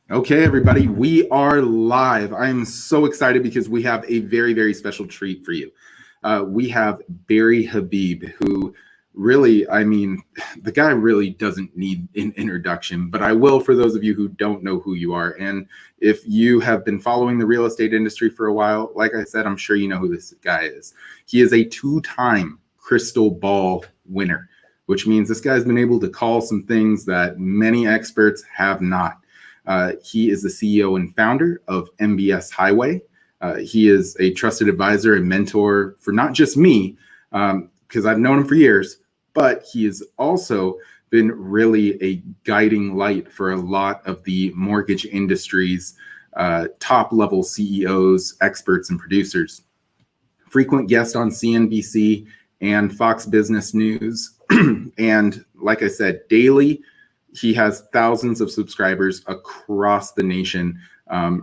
Okay, everybody, we are live. I am so excited because we have a very, very special treat for you. We have Barry Habib, who really, the guy really doesn't need an introduction, but I will for those of you who don't know who you are. And if you have been following the real estate industry for a while, like I said, I'm sure you know who this guy is. He is a two-time crystal ball winner, which means this guy's been able to call some things that many experts have not. He is the CEO and founder of MBS Highway. He is a trusted advisor and mentor for not just me, because I've known him for years, but he has also been really a guiding light for a lot of the mortgage industry's top level CEOs, experts, and producers. Frequent guest on CNBC and Fox Business News. And like I said, daily, he has thousands of subscribers across the nation,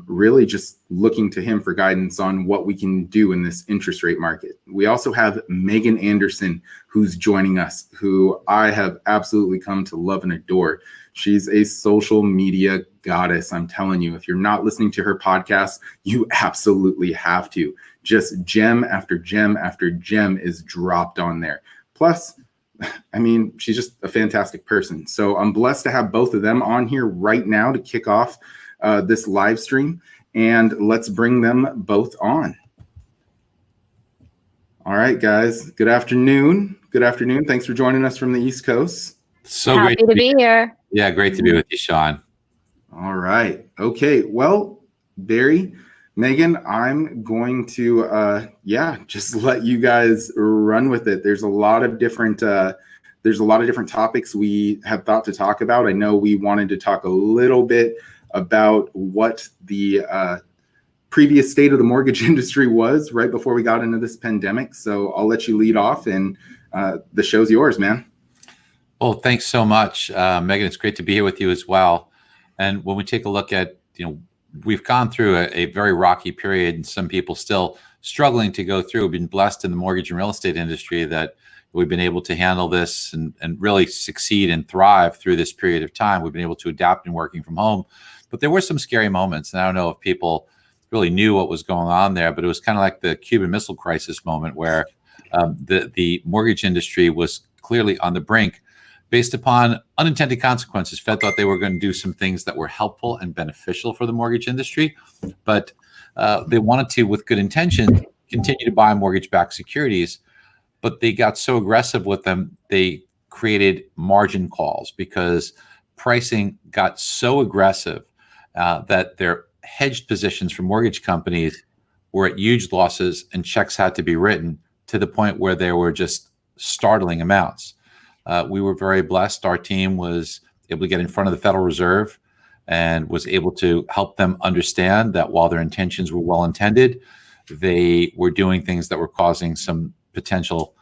really just looking to him for guidance on what we can do in this interest rate market. We also have Megan Anderson, who's joining us, who I have absolutely come to love and adore. She's a social media goddess. I'm telling you, if you're not listening to her podcast, you absolutely have to. Just gem after gem after gem is dropped on there. Plus, she's just a fantastic person. So I'm blessed to have both of them on here right now to kick off this live stream. And let's bring them both on. All right, guys. Good afternoon. Good afternoon. Thanks for joining us from the East Coast. So happy to be here. Yeah, great to be with you, Sean. All right. Okay. Well, Barry, Megan, I'm going to, just let you guys run with it. There's a lot of different topics we have thought to talk about. I know we wanted to talk a little bit about what the previous state of the mortgage industry was right before we got into this pandemic. So I'll let you lead off, and the show's yours, man. Well, thanks so much, Megan. It's great to be here with you as well. And when we take a look at, we've gone through a very rocky period, and some people still struggling to go through. We've been blessed in the mortgage and real estate industry that we've been able to handle this and really succeed and thrive through this period of time. We've been able to adapt in working from home. But there were some scary moments, and I don't know if people really knew what was going on there, but it was kind of like the Cuban Missile Crisis moment where the mortgage industry was clearly on the brink. Based upon unintended consequences, Fed thought they were going to do some things that were helpful and beneficial for the mortgage industry, but they wanted to, with good intention, continue to buy mortgage-backed securities, but they got so aggressive with them, they created margin calls because pricing got so aggressive that their hedged positions for mortgage companies were at huge losses, and checks had to be written to the point where they were just startling amounts. We were very blessed. Our team was able to get in front of the Federal Reserve and was able to help them understand that while their intentions were well intended, they were doing things that were causing some potential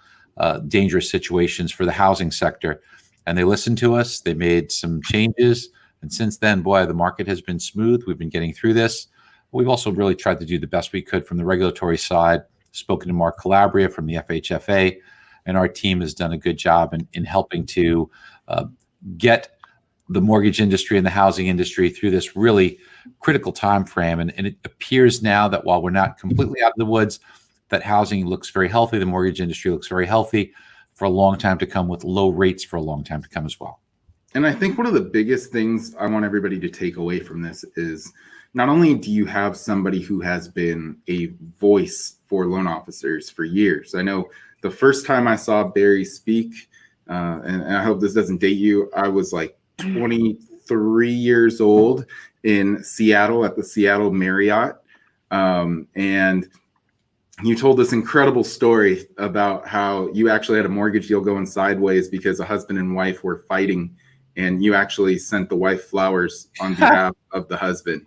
dangerous situations for the housing sector. And they listened to us. They made some changes. And since then, boy, the market has been smooth. We've been getting through this. We've also really tried to do the best we could from the regulatory side, spoken to Mark Calabria from the FHFA. And our team has done a good job in helping to get the mortgage industry and the housing industry through this really critical time frame. And it appears now that while we're not completely out of the woods, that housing looks very healthy. The mortgage industry looks very healthy for a long time to come, with low rates for a long time to come as well. And I think one of the biggest things I want everybody to take away from this is not only do you have somebody who has been a voice for loan officers for years. I know the first time I saw Barry speak, and I hope this doesn't date you, I was like 23 years old in Seattle at the Seattle Marriott. And you told this incredible story about how you actually had a mortgage deal going sideways because a husband and wife were fighting, and you actually sent the wife flowers on behalf of the husband.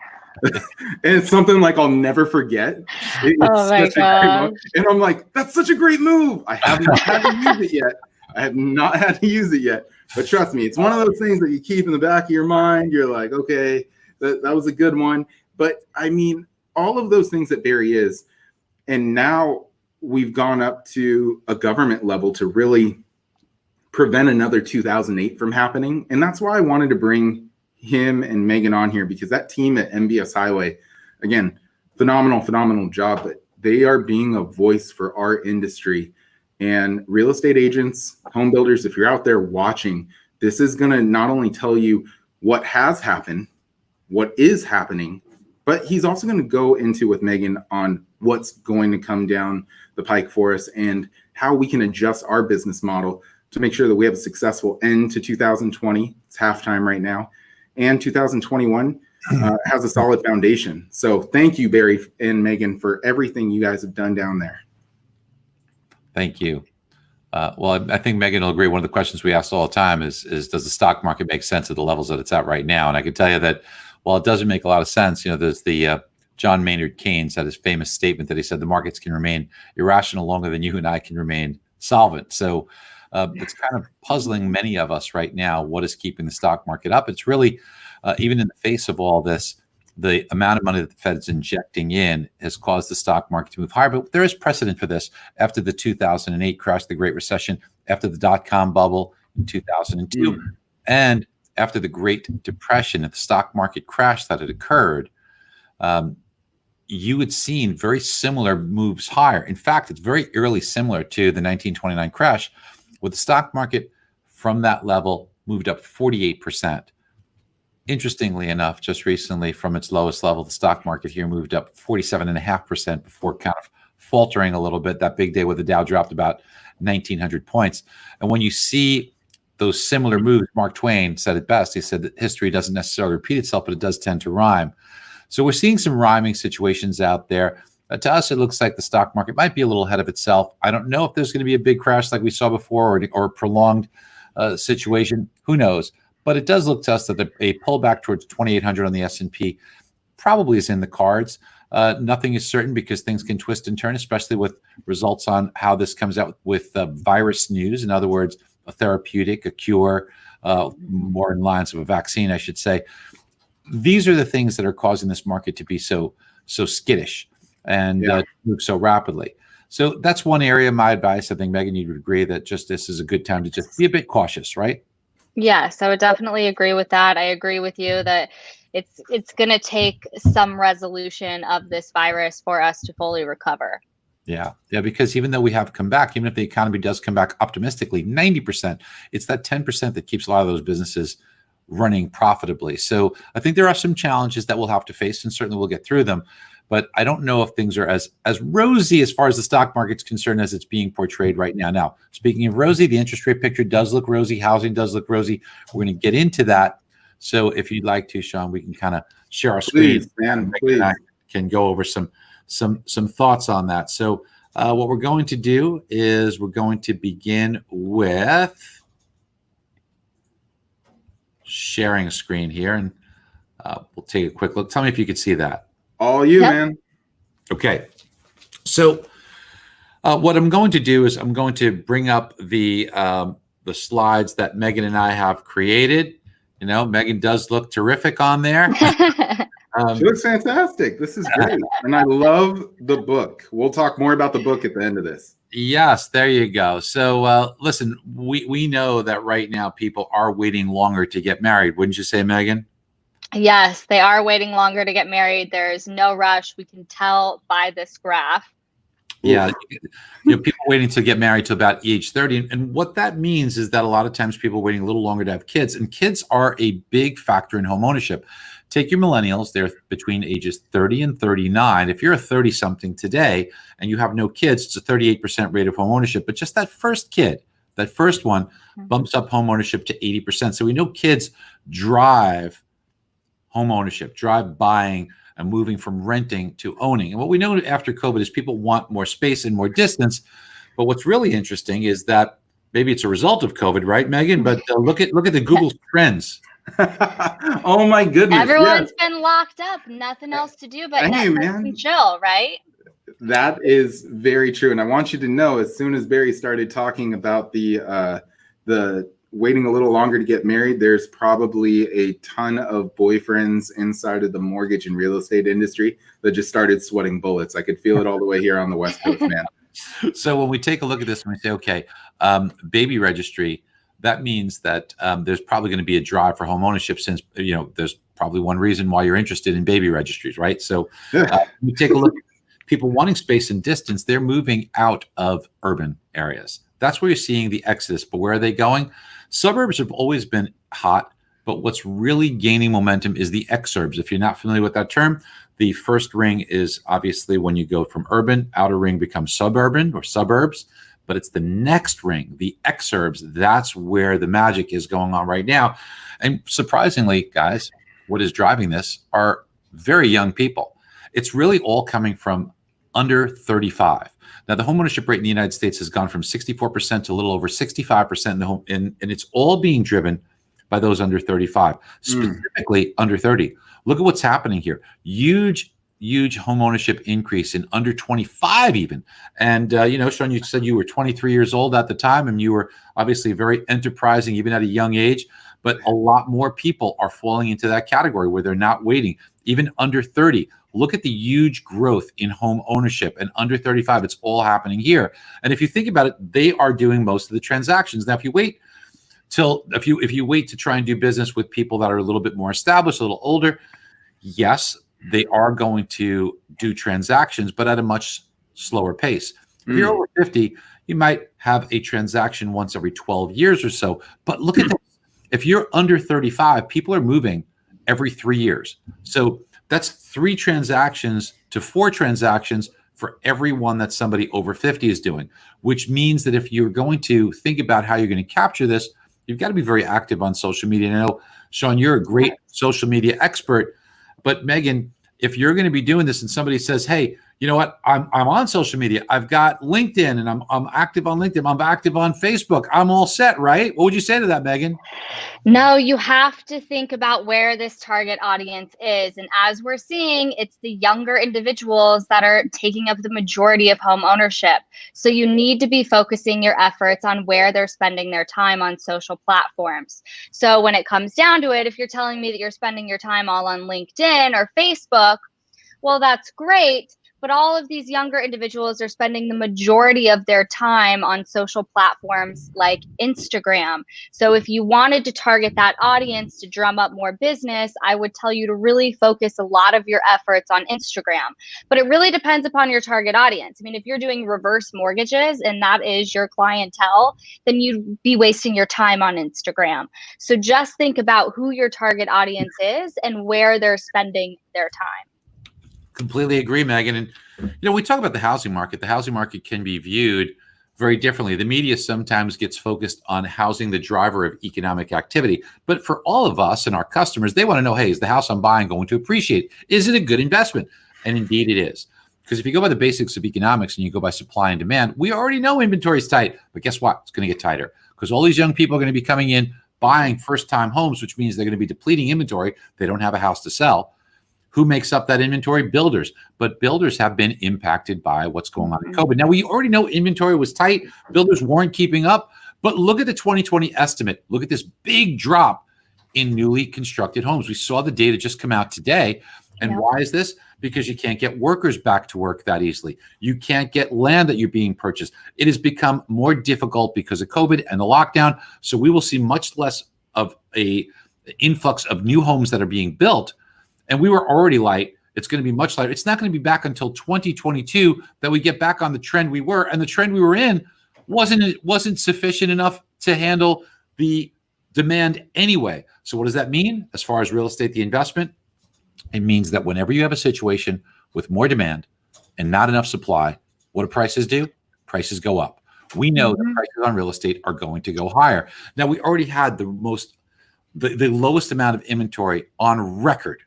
And it's something like I'll never forget. Oh my God. And I'm like, that's such a great move. I have not had to use it yet. I have not had to use it yet. But trust me, it's one of those things that you keep in the back of your mind. You're like, okay, that was a good one. But I mean, all of those things that Barry is. And now we've gone up to a government level to really prevent another 2008 from happening. And that's why I wanted to bring him and Megan on here because that team at MBS Highway, again, phenomenal job, but they are being a voice for our industry. And real estate agents, home builders, if you're out there watching, this is going to not only tell you what has happened, what is happening, but he's also going to go into with Megan on what's going to come down the pike for us and how we can adjust our business model to make sure that we have a successful end to 2020. It's halftime right now. And 2021 has a solid foundation. So thank you, Barry and Megan, for everything you guys have done down there. Thank you. Well, I think Megan will agree. One of the questions we ask all the time is does the stock market make sense at the levels that it's at right now? And I can tell you that while it doesn't make a lot of sense, there's the John Maynard Keynes had his famous statement that he said the markets can remain irrational longer than you and I can remain solvent. So it's kind of puzzling many of us right now. What is keeping the stock market up? It's really, even in the face of all this, the amount of money that the Fed's injecting in has caused the stock market to move higher. But there is precedent for this. After the 2008 crash, the Great Recession, after the dot-com bubble in 2002, and after the Great Depression, at the stock market crash that had occurred, you had seen very similar moves higher. In fact, it's very eerily similar to the 1929 crash, where the stock market from that level moved up 48%. Interestingly enough, just recently from its lowest level, the stock market here moved up 47.5% before kind of faltering a little bit. That big day where the Dow dropped about 1,900 points. And when you see those similar moves, Mark Twain said it best. He said that history doesn't necessarily repeat itself, but it does tend to rhyme. So we're seeing some rhyming situations out there. To us, it looks like the stock market might be a little ahead of itself. I don't know if there's going to be a big crash like we saw before or a prolonged situation. Who knows? But it does look to us that a pullback towards 2,800 on the S&P probably is in the cards. Nothing is certain because things can twist and turn, especially with results on how this comes out with virus news. In other words, a therapeutic, a cure, more in lines of a vaccine, I should say. These are the things that are causing this market to be so skittish and move so rapidly. So that's one area. My advice, I think, Megan, you would agree that just this is a good time to just be a bit cautious, right? Yes, I would definitely agree with that. I agree with you that it's going to take some resolution of this virus for us to fully recover. Yeah, because even though we have come back, even if the economy does come back optimistically, 90%, it's that 10% that keeps a lot of those businesses running profitably. So I think there are some challenges that we'll have to face, and certainly we'll get through them. But I don't know if things are as rosy as far as the stock market's concerned as it's being portrayed right now. Now, speaking of rosy, the interest rate picture does look rosy. Housing does look rosy. We're going to get into that. So if you'd like to, Sean, we can kind of share our screen. Please, man, please. I can go over some thoughts on that. So what we're going to do is we're going to begin with sharing a screen here, and we'll take a quick look. Tell me if you could see that. All you, man. Okay. So what I'm going to do is I'm going to bring up the slides that Megan and I have created. Megan does look terrific on there. She looks fantastic. This is great. And I love the book. We'll talk more about the book at the end of this. Yes, there you go. So listen, we know that right now people are waiting longer to get married. Wouldn't you say, Megan? Yes, they are waiting longer to get married. There's no rush. We can tell by this graph. Yeah, people waiting to get married to about age 30. And what that means is that a lot of times people are waiting a little longer to have kids. And kids are a big factor in home ownership. Take your millennials. They're between ages 30 and 39. If you're a 30-something today and you have no kids, it's a 38% rate of home ownership. But just that first kid, that first one, bumps up home ownership to 80%. So we know kids drive home ownership, drive buying and moving from renting to owning. And what we know after COVID is people want more space and more distance. But what's really interesting is that maybe it's a result of COVID, right, Megan? But look at the Google Trends. Oh my goodness! Everyone's been locked up, nothing else to do but Netflix and chill, right? That is very true, and I want you to know, as soon as Barry started talking about the waiting a little longer to get married, there's probably a ton of boyfriends inside of the mortgage and real estate industry that just started sweating bullets. I could feel it all the way here on the West Coast, man. So when we take a look at this and we say, okay, baby registry, that means that there's probably going to be a drive for home ownership, since there's probably one reason why you're interested in baby registries, right? So you take a look at people wanting space and distance. They're moving out of urban areas. That's where you're seeing the exodus. But where are they going? Suburbs have always been hot, but what's really gaining momentum is the exurbs. If you're not familiar with that term, the first ring is obviously when you go from urban, outer ring becomes suburban or suburbs, but it's the next ring, the exurbs. That's where the magic is going on right now. And surprisingly, guys, what is driving this are very young people. It's really all coming from under 35. Now, the homeownership rate in the United States has gone from 64% to a little over 65% in the home, and it's all being driven by those under 35, specifically under 30. Look at what's happening here. Huge home ownership increase in under 25 even. And, Sean, you said you were 23 years old at the time, and you were obviously very enterprising even at a young age. But a lot more people are falling into that category where they're not waiting, even under 30. Look at the huge growth in home ownership, and under 35, it's all happening here. And if you think about it, they are doing most of the transactions. Now, if you wait to try and do business with people that are a little bit more established, a little older, yes, they are going to do transactions, but at a much slower pace. If you're over 50, you might have a transaction once every 12 years or so. But look at this. If you're under 35, people are moving every 3 years. So that's 3 transactions to 4 transactions for every one that somebody over 50 is doing, which means that if you're going to think about how you're going to capture this, you've got to be very active on social media. And I know, Sean, you're a great social media expert, but Megan, if you're going to be doing this and somebody says, hey, you know what, I'm on social media, I've got LinkedIn, and I'm active on LinkedIn, I'm active on Facebook, I'm all set, right? What would you say to that, Megan? No, you have to think about where this target audience is. And as we're seeing, it's the younger individuals that are taking up the majority of home ownership. So you need to be focusing your efforts on where they're spending their time on social platforms. So when it comes down to it, if you're telling me that you're spending your time all on LinkedIn or Facebook, well, that's great. But all of these younger individuals are spending the majority of their time on social platforms like Instagram. So if you wanted to target that audience to drum up more business, I would tell you to really focus a lot of your efforts on Instagram. But it really depends upon your target audience. I mean, if you're doing reverse mortgages and that is your clientele, then you'd be wasting your time on Instagram. So just think about who your target audience is and where they're spending their time. Completely agree, Megan. And, we talk about the housing market. The housing market can be viewed very differently. The media sometimes gets focused on housing, the driver of economic activity. But for all of us and our customers, they want to know, hey, is the house I'm buying going to appreciate? Is it a good investment? And indeed it is. Because if you go by the basics of economics and you go by supply and demand, we already know inventory is tight. But guess what? It's going to get tighter because all these young people are going to be coming in buying first-time homes, which means they're going to be depleting inventory. They don't have a house to sell. Who makes up that inventory? Builders. But builders have been impacted by what's going on in COVID. Now, we already know inventory was tight. Builders weren't keeping up. But look at the 2020 estimate. Look at this big drop in newly constructed homes. We saw the data just come out today. And why is this? Because you can't get workers back to work that easily. You can't get land that you're being purchased. It has become more difficult because of COVID and the lockdown. So we will see much less of a influx of new homes that are being built. And we were already light. It's going to be much lighter. It's not going to be back until 2022 that we get back on the trend we were. And the trend we were in wasn't sufficient enough to handle the demand anyway. So what does that mean as far as real estate, the investment? It means that whenever you have a situation with more demand and not enough supply, what do prices do? Prices go up. We know that prices on real estate are going to go higher. Now, we already had the lowest amount of inventory on record,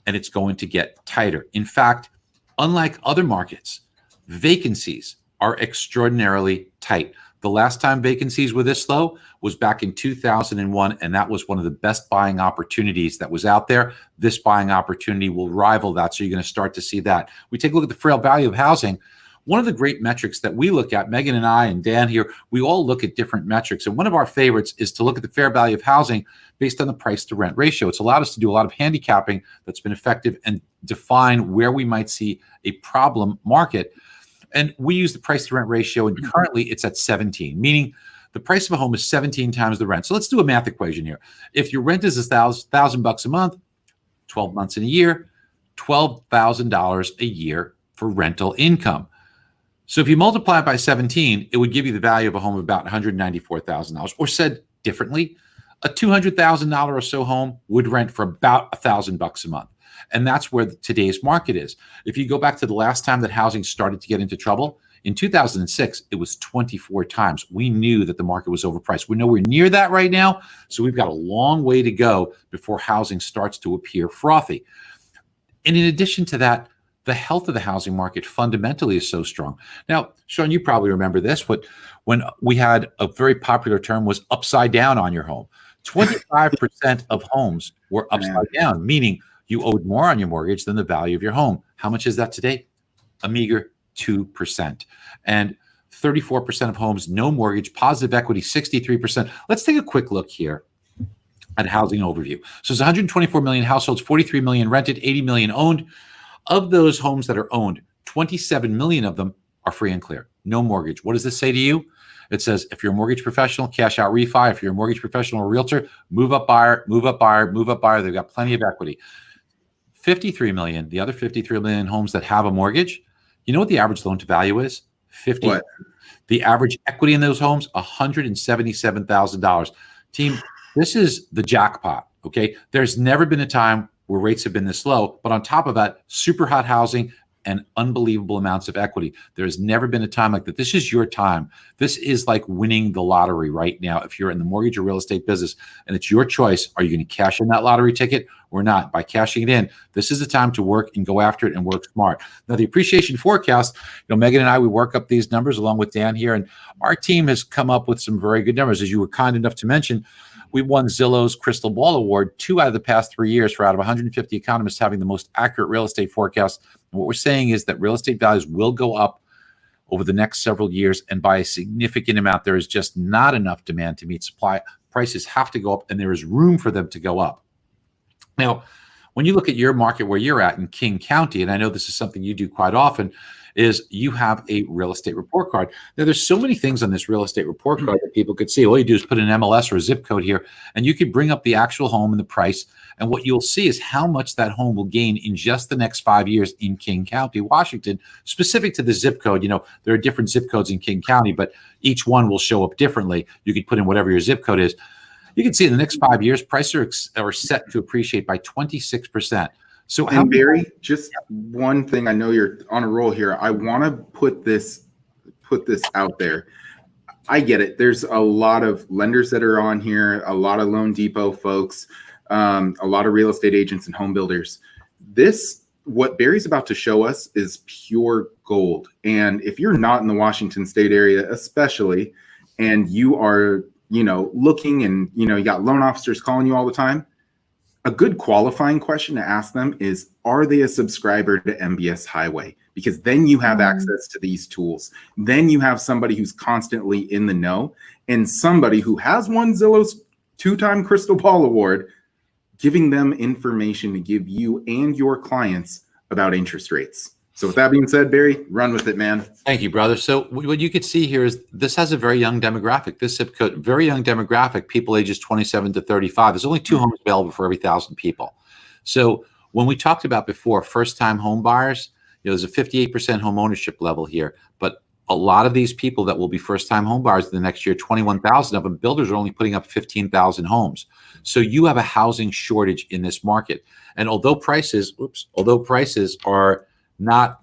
and it's going to get tighter. In fact, unlike other markets, vacancies are extraordinarily tight. The last time vacancies were this low was back in 2001, and that was one of the best buying opportunities that was out there. This buying opportunity will rival that, so you're going to start to see that. We take a look at the fair value of housing. One of the great metrics that we look at, Megan and I and Dan here, we all look at different metrics. And one of our favorites is to look at the fair value of housing based on the price to rent ratio. It's allowed us to do a lot of handicapping that's been effective and define where we might see a problem market. And we use the price to rent ratio, and currently it's at 17, meaning The price of a home is 17 times the rent. So let's do a math equation here. If your rent is $1,000 a month, 12 months in a year, $12,000 a year for rental income. So if you multiply it by 17, it would give you the value of a home of about $194,000. Or said differently, a $200,000 or so home would rent for about $1,000 a month. And that's where today's market is. If you go back to the last time that housing started to get into trouble, in 2006, it was 24 times. We knew that the market was overpriced. We're nowhere near that right now. So we've got a long way to go before housing starts to appear frothy. And in addition to that, the health of the housing market fundamentally is so strong. Now, Sean, you probably remember this, when we had a very popular term was upside down on your home. 25% of homes were upside down, meaning you owed more on your mortgage than the value of your home. How much is that today? A meager 2%. And 34% of homes, no mortgage, positive equity, 63%. Let's take a quick look here at housing overview. So it's 124 million households, 43 million rented, 80 million owned. Of those homes that are owned, 27 million of them are free and clear, no mortgage. What does this say to you? It says, if you're a mortgage professional, cash out refi. If you're a mortgage professional or realtor, move up buyer, move up buyer, move up buyer. They've got plenty of equity. 53 million, the other 53 million homes that have a mortgage, you know what the average loan to value is? 50. What? The average equity in those homes, $177,000. Team, this is the jackpot, okay? There's never been a time where rates have been this low, but on top of that, super hot housing and unbelievable amounts of equity. There's never been a time like that. This is your time. This is like winning the lottery right now. If you're in the mortgage or real estate business and it's your choice, are you going to cash in that lottery ticket or not? By cashing it in, this is the time to work and go after it and work smart. Now, the appreciation forecast, Megan and I, we work up these numbers along with Dan here, and our team has come up with some very good numbers. As you were kind enough to mention, we won Zillow's Crystal Ball Award 2 out of the past 3 years for out of 150 economists having the most accurate real estate forecast. And what we're saying is that real estate values will go up over the next several years, and by a significant amount. There is just not enough demand to meet supply. Prices have to go up, and there is room for them to go up. Now, when you look at your market where you're at in King County, and I know this is something you do quite often, is you have a real estate report card. Now, there's so many things on this real estate report card that people could see. All you do is put an MLS or a zip code here, and you could bring up the actual home and the price. And what you'll see is how much that home will gain in just the next 5 years in King County, Washington, specific to the zip code. There are different zip codes in King County, but each one will show up differently. You could put in whatever your zip code is. You can see in the next 5 years, prices are set to appreciate by 26%. So, and Barry, just one thing, I know you're on a roll here. I want to put this out there. I get it. There's a lot of lenders that are on here, a lot of Loan Depot folks, a lot of real estate agents and home builders. What Barry's about to show us is pure gold. And if you're not in the Washington state area, especially, and you are, looking and, you got loan officers calling you all the time, a good qualifying question to ask them is, are they a subscriber to MBS Highway? Because then you have access to these tools. Then you have somebody who's constantly in the know, and somebody who has won Zillow's 2-time Crystal Ball Award, giving them information to give you and your clients about interest rates. So with that being said, Barry, run with it, man. Thank you, brother. So what you could see here is this has a very young demographic. This zip code, very young demographic, people ages 27 to 35. There's only 2 homes available for every 1,000 people. So when we talked about before, first-time home buyers, there's a 58% home ownership level here. But a lot of these people that will be first-time home buyers in the next year, 21,000 of them, builders are only putting up 15,000 homes. So you have a housing shortage in this market. And although prices are not,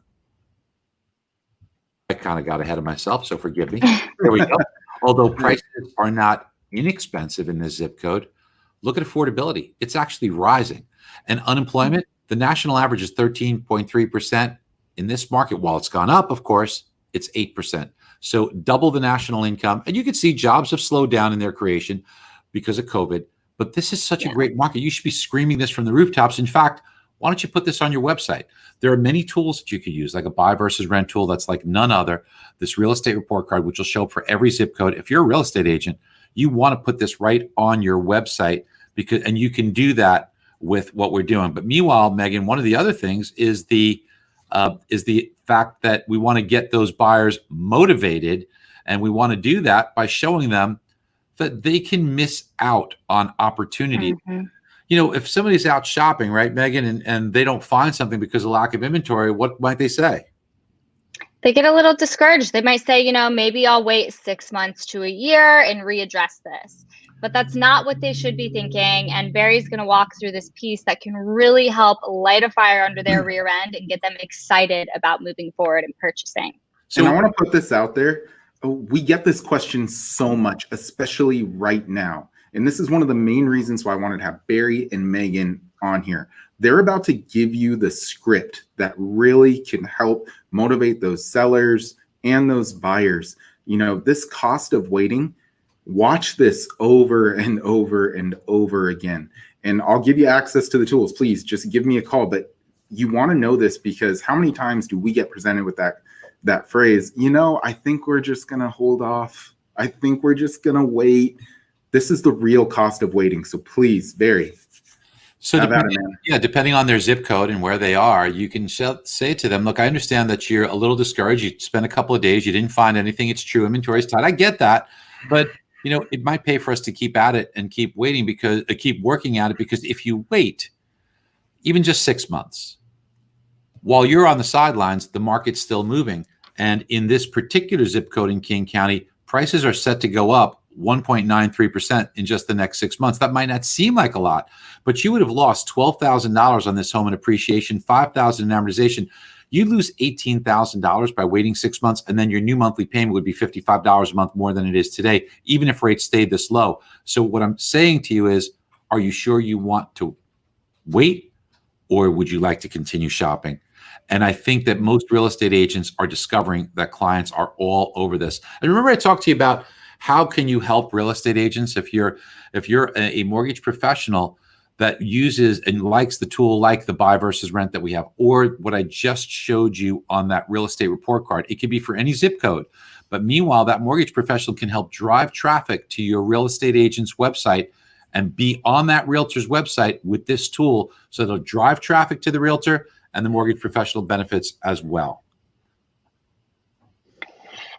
I kind of got ahead of myself, so forgive me. There we go. Although prices are not inexpensive in this zip code, look at affordability. It's actually rising. And unemployment, the national average is 13.3%. In this market, while it's gone up, of course, it's 8%. So double the national income. And you can see jobs have slowed down in their creation because of COVID. But this is such a great market. You should be screaming this from the rooftops. In fact, why don't you put this on your website? There are many tools that you could use, like a buy versus rent tool that's like none other. This real estate report card, which will show up for every zip code. If you're a real estate agent, you want to put this right on your website, and you can do that with what we're doing. But meanwhile, Megan, one of the other things is the fact that we want to get those buyers motivated And we want to do that by showing them that they can miss out on opportunity. You know, if somebody's out shopping, right, Megan, and they don't find something because of lack of inventory, what might they say? They get a little discouraged. They might say, you know, maybe I'll wait 6 months to a year and readdress this. But that's not what they should be thinking. And Barry's going to walk through this piece that can really help light a fire under their rear end and get them excited about moving forward and purchasing. So I want to put this out there. We get this question so much, especially right now. And this is one of the main reasons why I wanted to have Barry and Megan on here. They're about to give you the script that really can help motivate those sellers and those buyers. You know, this cost of waiting, watch this over and over and over again. And I'll give you access to the tools. Please just give me a call. But you want to know this because how many times do we get presented with that phrase, you know, I think we're just going to hold off. I think we're just going to wait. This is the real cost of waiting. So please, Barry. So depending on their zip code and where they are, you can say to them, look, I understand that you're a little discouraged. You spent a couple of days, you didn't find anything. It's true. Inventory is tight. I get that. But, you know, it might pay for us to keep at it and keep waiting because keep working at it, because if you wait even just 6 months, while you're on the sidelines, the market's still moving. And in this particular zip code in King County, prices are set to go up 1.93% in just the next 6 months. That might not seem like a lot, but you would have lost $12,000 on this home in appreciation, $5,000 in amortization. You lose $18,000 by waiting 6 months, and then your new monthly payment would be $55 a month more than it is today, even if rates stayed this low. So what I'm saying to you is, are you sure you want to wait, or would you like to continue shopping? And I think that most real estate agents are discovering that clients are all over this. And remember, I talked to you about how can you help real estate agents if you're a mortgage professional that uses and likes the tool like the buy versus rent that we have, or what I just showed you on that real estate report card. It can be for any zip code. But meanwhile, that mortgage professional can help drive traffic to your real estate agent's website and be on that realtor's website with this tool. So it'll drive traffic to the realtor, and the mortgage professional benefits as well.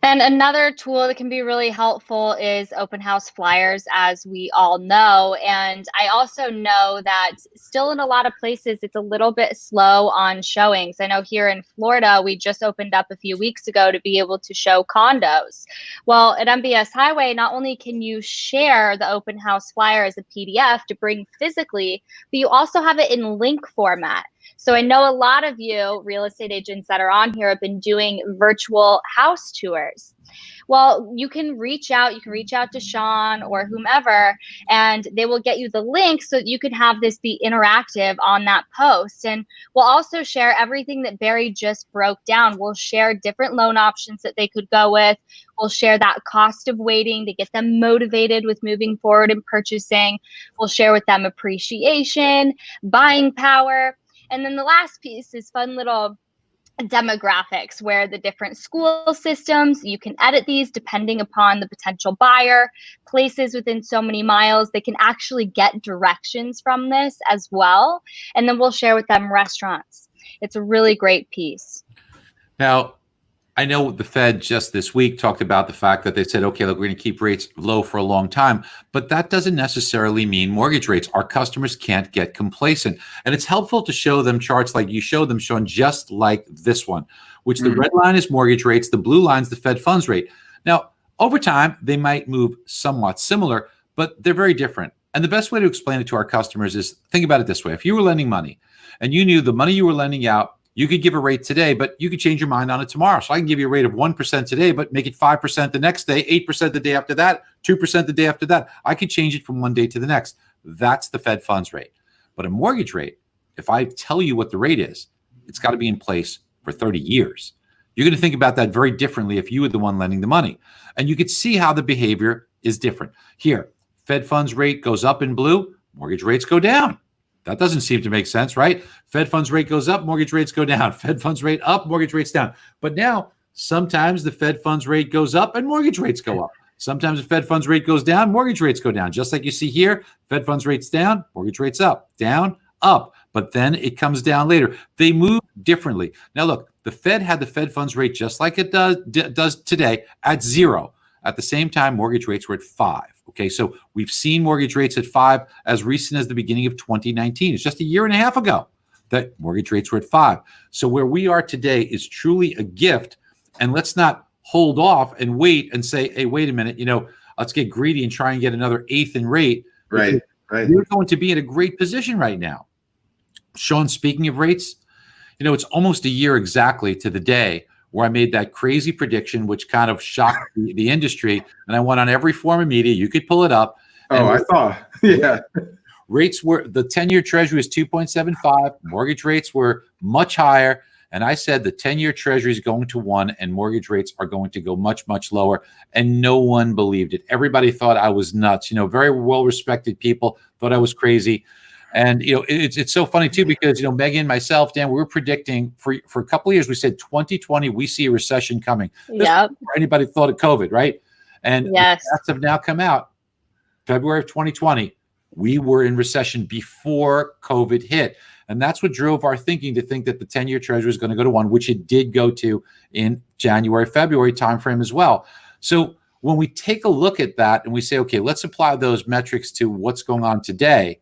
And another tool that can be really helpful is open house flyers, as we all know. And I also know that still in a lot of places, it's a little bit slow on showings. I know here in Florida, we just opened up a few weeks ago to be able to show condos. Well, at MBS Highway, not only can you share the open house flyer as a PDF to bring physically, but you also have it in link format. So I know a lot of you real estate agents that are on here have been doing virtual house tours. Well, you can reach out to Sean or whomever, and they will get you the link so that you can have this be interactive on that post. And we'll also share everything that Barry just broke down. We'll share different loan options that they could go with. We'll share that cost of waiting to get them motivated with moving forward and purchasing. We'll share with them appreciation, buying power. And then the last piece is fun little demographics, where the different school systems, you can edit these depending upon the potential buyer, places within so many miles. They can actually get directions from this as well. And then we'll share with them restaurants. It's a really great piece. Now, I know the Fed just this week talked about the fact that they said, okay, look, we're going to keep rates low for a long time, but that doesn't necessarily mean mortgage rates. Our customers can't get complacent. And it's helpful to show them charts like you showed them, Sean, just like this one, which the red line is mortgage rates, the blue line is the Fed funds rate. Now, over time, they might move somewhat similar, but they're very different. And the best way to explain it to our customers is, think about it this way. If you were lending money and you knew the money you were lending out, you could give a rate today, but you could change your mind on it tomorrow. So I can give you a rate of 1% today, but make it 5% the next day, 8% the day after that, 2% the day after that. I could change it from one day to the next. That's the Fed funds rate. But a mortgage rate, if I tell you what the rate is, it's got to be in place for 30 years. You're going to think about that very differently if you were the one lending the money. And you could see how the behavior is different. Here, Fed funds rate goes up in blue, mortgage rates go down. That doesn't seem to make sense, right? Fed funds rate goes up, mortgage rates go down. Fed funds rate up, mortgage rates down. But now, sometimes the Fed funds rate goes up and mortgage rates go up. Sometimes the Fed funds rate goes down, mortgage rates go down. Just like you see here, Fed funds rates down, mortgage rates up, down, up. But then it comes down later. They move differently. Now, look, the Fed had the Fed funds rate just like it does today at 0. At the same time, mortgage rates were at 5. Okay, so we've seen mortgage rates at 5 as recent as the beginning of 2019. It's just a year and a half ago that mortgage rates were at 5. So where we are today is truly a gift. And let's not hold off and wait and say, hey, wait a minute, let's get greedy and try and get another 1/8 in rate. Right. We're going to be in a great position right now. Sean, speaking of rates, it's almost a year exactly to the day where I made that crazy prediction, which kind of shocked the industry. And I went on every form of media. You could pull it up. Oh, I saw. Yeah. Rates were, the 10-year Treasury was 2.75. Mortgage rates were much higher. And I said the 10-year Treasury is going to 1 and mortgage rates are going to go much, much lower. And no one believed it. Everybody thought I was nuts. Very well-respected people thought I was crazy. And, it's so funny, too, because, Megan, myself, Dan, we were predicting for a couple of years, we said 2020, we see a recession coming. Yep. Anybody thought of COVID, right? And yes, the stats have now come out. February of 2020, we were in recession before COVID hit. And that's what drove our thinking to think that the 10-year Treasury is going to go to 1, which it did go to in January, February timeframe as well. So when we take a look at that and we say, okay, let's apply those metrics to what's going on today,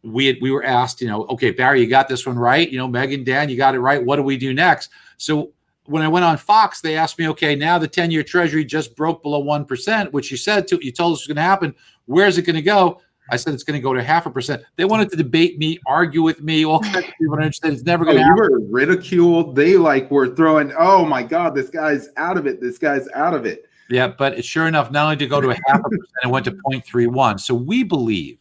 we were asked, okay, Barry, you got this one right. Megan, Dan, you got it right. What do we do next? So when I went on Fox, they asked me, okay, now the 10-year Treasury just broke below 1%, which you told us was going to happen. Where's it going to go? I said it's going to go to 0.5%. They wanted to debate me, argue with me. All kinds of people are interested. It's never going to happen. You were ridiculed. They were throwing, oh my God, this guy's out of it. This guy's out of it. Yeah, but sure enough, not only to go to 0.5%, it went to 0.31. So we believe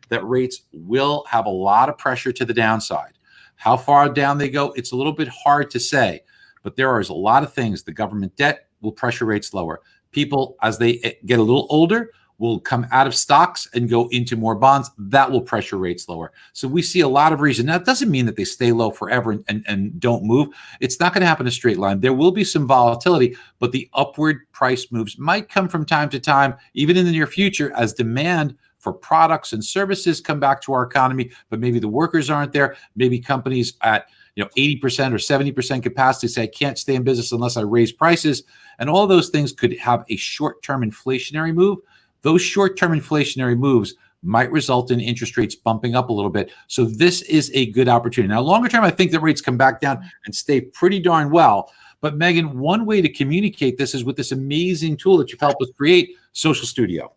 that rates will have a lot of pressure to the downside. How far down they go, it's a little bit hard to say, but there is a lot of things. The government debt will pressure rates lower. People, as they get a little older, will come out of stocks and go into more bonds. That will pressure rates lower. So we see a lot of reason. That doesn't mean that they stay low forever and don't move. It's not going to happen in a straight line. There will be some volatility, but the upward price moves might come from time to time, even in the near future, as demand for products and services come back to our economy, but maybe the workers aren't there. Maybe companies at 80% or 70% capacity say, I can't stay in business unless I raise prices. And all those things could have a short-term inflationary move. Those short-term inflationary moves might result in interest rates bumping up a little bit. So this is a good opportunity. Now, longer term, I think the rates come back down and stay pretty darn well. But Megan, one way to communicate this is with this amazing tool that you've helped us create, Social Studio.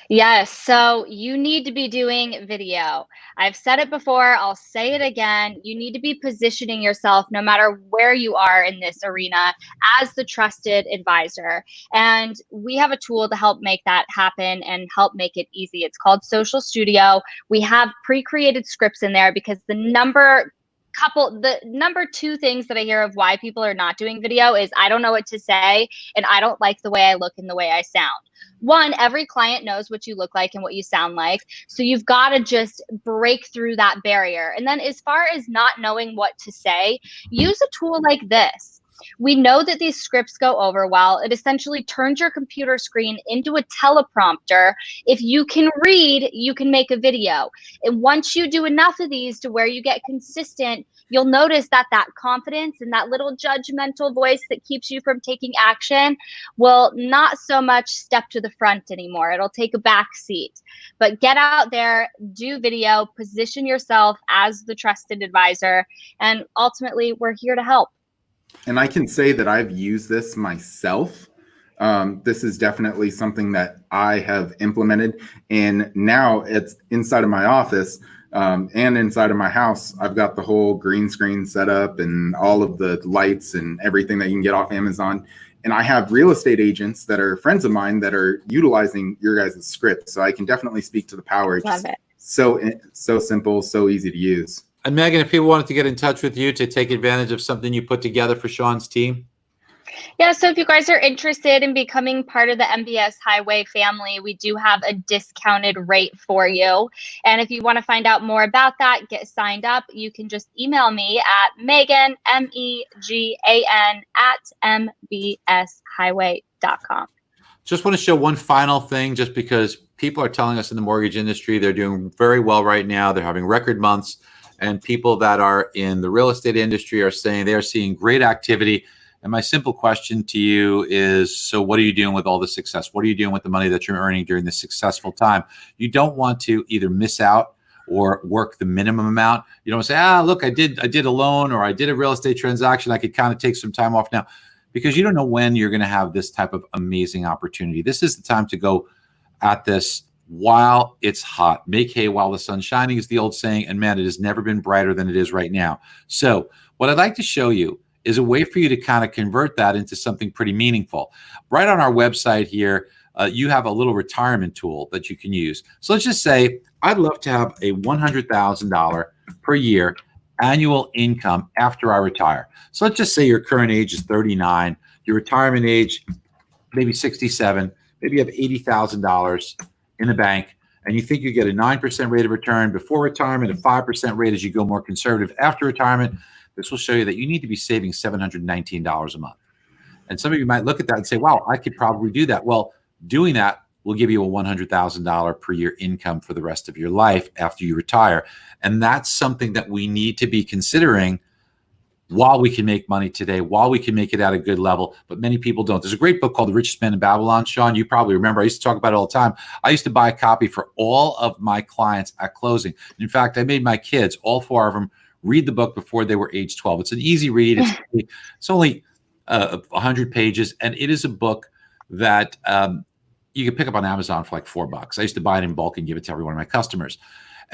Yes. So you need to be doing video. I've said it before. I'll say it again. You need to be positioning yourself, no matter where you are in this arena, as the trusted advisor. And we have a tool to help make that happen and help make it easy. It's called Social Studio. We have pre-created scripts in there because the number 2 things that I hear of why people are not doing video is I don't know what to say and I don't like the way I look and the way I sound. One, every client knows what you look like and what you sound like. So you've got to just break through that barrier. And then as far as not knowing what to say, use a tool like this. We know that these scripts go over well. It essentially turns your computer screen into a teleprompter. If you can read, you can make a video. And once you do enough of these to where you get consistent, you'll notice that confidence and that little judgmental voice that keeps you from taking action will not so much step to the front anymore. It'll take a back seat. But get out there, do video, position yourself as the trusted advisor, and ultimately, we're here to help. And I can say that I've used this myself. This is definitely something that I have implemented. And now it's inside of my office and inside of my house. I've got the whole green screen set up and all of the lights and everything that you can get off Amazon. And I have real estate agents that are friends of mine that are utilizing your guys' script. So I can definitely speak to the power. It's Love it. So simple, so easy to use. And Megan, if people wanted to get in touch with you to take advantage of something you put together for Sean's team. Yeah, so if you guys are interested in becoming part of the MBS Highway family, we do have a discounted rate for you. And if you want to find out more about that, get signed up, you can just email me at Megan, MEGAN, @mbshighway.com. Just want to show one final thing, just because people are telling us in the mortgage industry they're doing very well right now. They're having record months. and people that are in the real estate industry are saying they're seeing great activity. And my simple question to you is, so what are you doing with all the success? What are you doing with the money that you're earning during this successful time? You don't want to either miss out or work the minimum amount. You don't say, look, I did a loan or I did a real estate transaction. I could kind of take some time off now, because you don't know when you're going to have this type of amazing opportunity. This is the time to go at this while it's hot. Make hay while the sun's shining is the old saying. And man, it has never been brighter than it is right now. So what I'd like to show you is a way for you to kind of convert that into something pretty meaningful. Right on our website here, you have a little retirement tool that you can use. So let's just say, I'd love to have a $100,000 per year annual income after I retire. So let's just say your current age is 39, your retirement age, maybe 67, maybe you have $80,000 in the bank, and you think you get a 9% rate of return before retirement, a 5% rate as you go more conservative after retirement. This will show you that you need to be saving $719 a month. And some of you might look at that and say, wow, I could probably do that. Well, doing that will give you a $100,000 per year income for the rest of your life after you retire. And that's something that we need to be considering while we can make money today, while we can make it at a good level, but many people don't. There's a great book called The Richest Man in Babylon. Sean, you probably remember. I used to talk about it all the time. I used to buy a copy for all of my clients at closing. In fact, I made my kids, all 4 of them, read the book before they were age 12. It's an easy read. It's only 100 pages, and it is a book that you can pick up on Amazon for like $4. I used to buy it in bulk and give it to every one of my customers.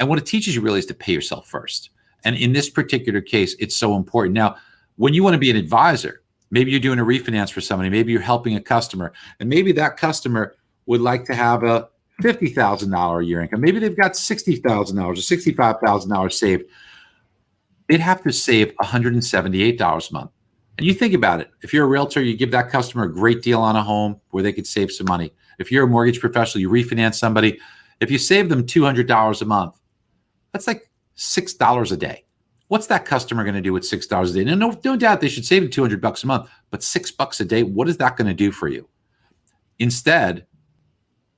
And what it teaches you really is to pay yourself first. And in this particular case, it's so important. Now, when you want to be an advisor, maybe you're doing a refinance for somebody, maybe you're helping a customer, and maybe that customer would like to have a $50,000 a year income. Maybe they've got $60,000 or $65,000 saved. They'd have to save $178 a month. And you think about it. If you're a realtor, you give that customer a great deal on a home where they could save some money. If you're a mortgage professional, you refinance somebody. If you save them $200 a month, that's like $6 a day. What's that customer going to do with $6 a day? No doubt they should save $200 a month, but $6 a day, what is that going to do for you? Instead,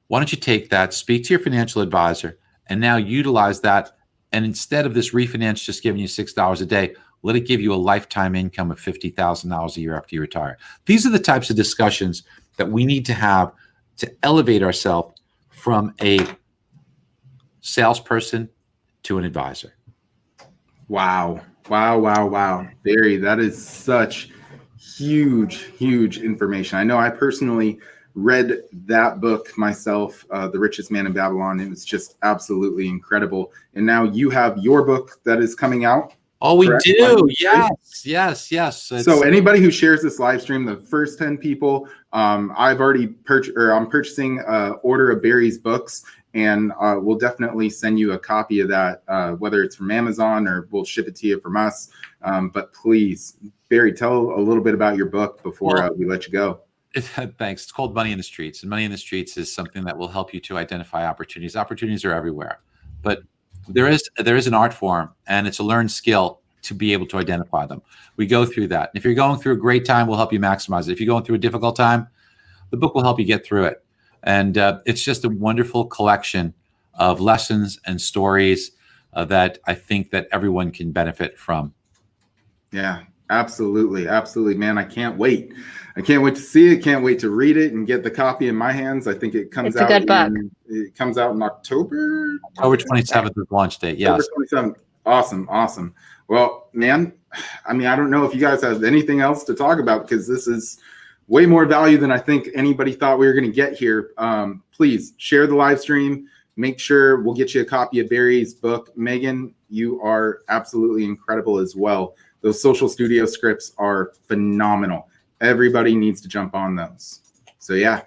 why don't you take that, speak to your financial advisor, and now utilize that. And instead of this refinance just giving you $6 a day, let it give you a lifetime income of $50,000 a year after you retire. These are the types of discussions that we need to have to elevate ourselves from a salesperson to an advisor. Wow. Barry, that is such huge information. I know I personally read that book myself, The Richest Man in Babylon. It was just absolutely incredible. And now you have your book that is coming out. Oh, we do. Yes. So anybody who shares this live stream, the first 10 people, I've already I'm purchasing order of Barry's books, and we'll definitely send you a copy of that, whether it's from Amazon or we'll ship it to you from us. But please, Barry, tell a little bit about your book before we let you go. Thanks. It's called Money in the Streets. And Money in the Streets is something that will help you to identify opportunities. Opportunities are everywhere. But there is an art form, and it's a learned skill to be able to identify them. We go through that. If you're going through a great time, we'll help you maximize it. If you're going through a difficult time, the book will help you get through it. And it's just a wonderful collection of lessons and stories that I think that everyone can benefit from. Yeah, absolutely. Man, I can't wait. I can't wait to see it. Can't wait to read it and get the copy in my hands. I think it comes out. It comes out in October. October 27th is launch date. Yes. October 27th. Awesome. Well, man, I mean, I don't know if you guys have anything else to talk about, because this is way more value than I think anybody thought we were going to get here. Please share the live stream. Make sure we'll get you a copy of Barry's book. Megan, you are absolutely incredible as well. Those social studio scripts are phenomenal. Everybody needs to jump on those. So yeah.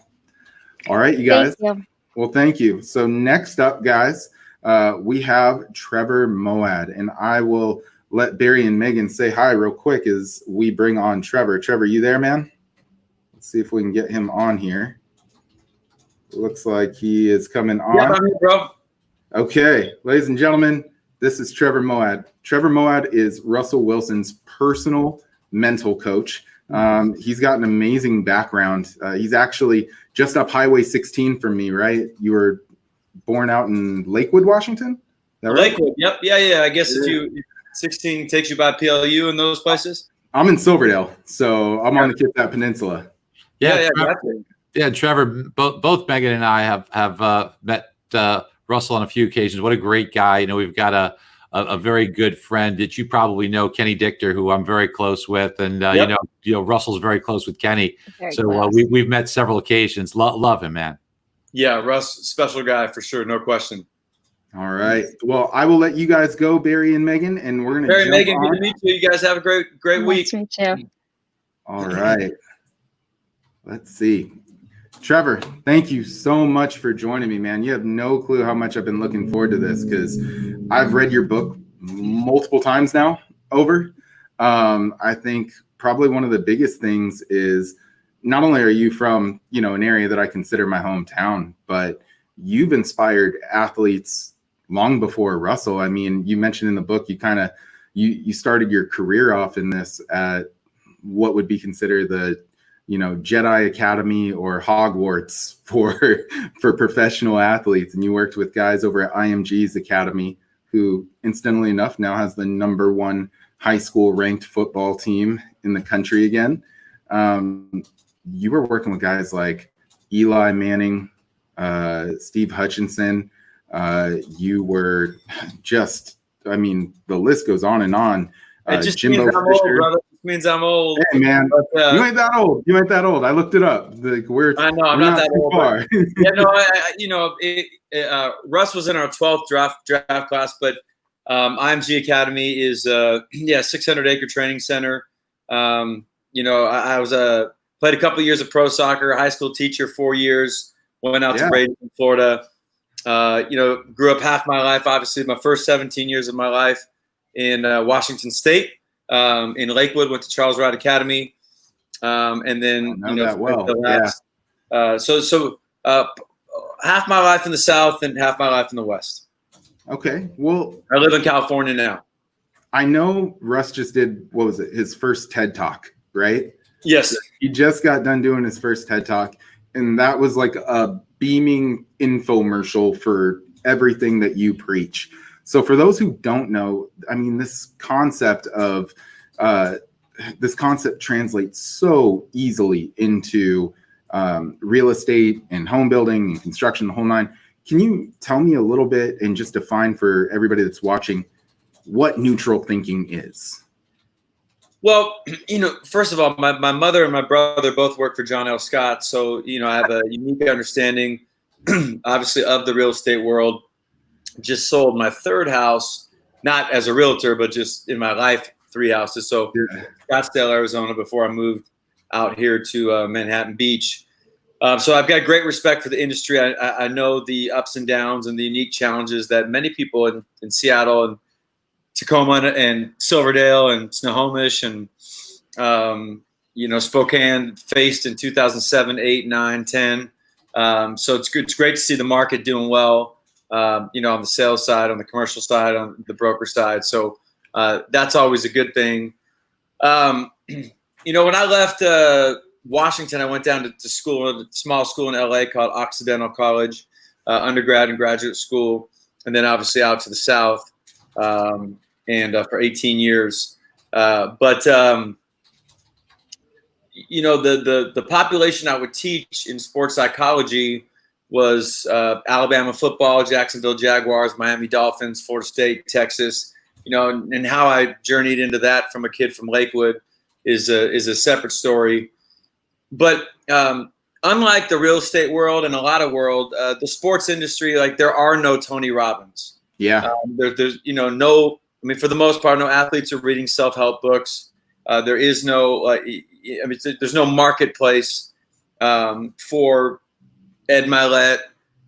All right, you guys. Thank you. Well, thank you. So next up, guys, we have Trevor Moawad, and I will let Barry and Megan say hi real quick as we bring on Trevor. Trevor, you there, man? Let's see if we can get him on here. Looks like he is coming on. Yeah, I'm here, bro. Okay, ladies and gentlemen, this is Trevor Moawad. Trevor Moawad is Russell Wilson's personal mental coach. He's got an amazing background. He's actually just up Highway 16 from me, right? You were born out in Lakewood, Washington? Lakewood, yep. Yeah. I guess if you 16 takes you by PLU and those places? I'm in Silverdale, so I'm on the Kitsap Peninsula. Yeah, Yeah, Trevor. Both Megan and I have met Russell on a few occasions. What a great guy! You know, we've got a very good friend that you probably know, Kenny Dichter, who I'm very close with, and Yep. you know Russell's very close with Kenny. Very So close. we've met several occasions. Love him, man. Yeah, Russ, special guy for sure, no question. All right. Well, I will let you guys go, Barry and Megan, and we're gonna. Barry, jump Megan, on. good to meet you. You guys have a great Nice week. to meet you. All right. Let's see. Trevor, thank you so much for joining me, man. You have no clue how much I've been looking forward to this because I've read your book multiple times now over. I think probably one of the biggest things is not only are you from, an area that I consider my hometown, but you've inspired athletes long before Russell. I mean, you mentioned in the book, you started your career off in this at what would be considered the Jedi Academy or Hogwarts for professional athletes. And you worked with guys over at IMG's Academy, who incidentally enough now has the #1 high school ranked football team in the country again. You were working with guys like Eli Manning, Steve Hutchinson. You were just, the list goes on and on. It just Jimbo means I'm Fisher. old, brother. It means I'm old. Hey, man, But, you ain't that old. You ain't that old. I looked it up. I know I'm we're not that too old. far. Russ was in our 12th draft class, but IMG Academy is 600-acre training center. I was played a couple of years of pro soccer, high school teacher, 4 years. Went out to Bradenton, Florida. Grew up half my life. Obviously, my first 17 years of my life in Washington State. In Lakewood, went to Charles Wright Academy, and then half my life in the South and half my life in the West. Okay, well, I live in California now. I know Russ just did, what was it, his first TED Talk, right? Yes. He just got done doing his first TED Talk, and that was like a beaming infomercial for everything that you preach. So for those who don't know, this concept translates so easily into real estate and home building and construction, the whole nine. Can you tell me a little bit and just define for everybody that's watching what neutral thinking is? Well, first of all, my mother and my brother both work for John L. Scott. So, I have a unique understanding, obviously, of the real estate world. Just sold my third house, not as a realtor, but just in my life, 3 houses. So Scottsdale, Arizona, before I moved out here to Manhattan Beach. So I've got great respect for the industry. I know the ups and downs and the unique challenges that many people in Seattle and Tacoma and Silverdale and Snohomish and Spokane faced in 2007, 8, 9, 10. So it's good. It's great to see the market doing well. On the sales side, on the commercial side, on the broker side. So that's always a good thing. When I left Washington, I went down to school, a small school in LA called Occidental College, undergrad and graduate school, and then obviously out to the South for 18 years. The population I would teach in sports psychology was Alabama football, Jacksonville Jaguars, Miami Dolphins, Florida State, Texas, and how I journeyed into that from a kid from Lakewood is a separate story. But unlike the real estate world and a lot of world, the sports industry, there are no Tony Robbins. Yeah. There's for the most part, no athletes are reading self-help books. There is no, there's no marketplace for Ed Milet,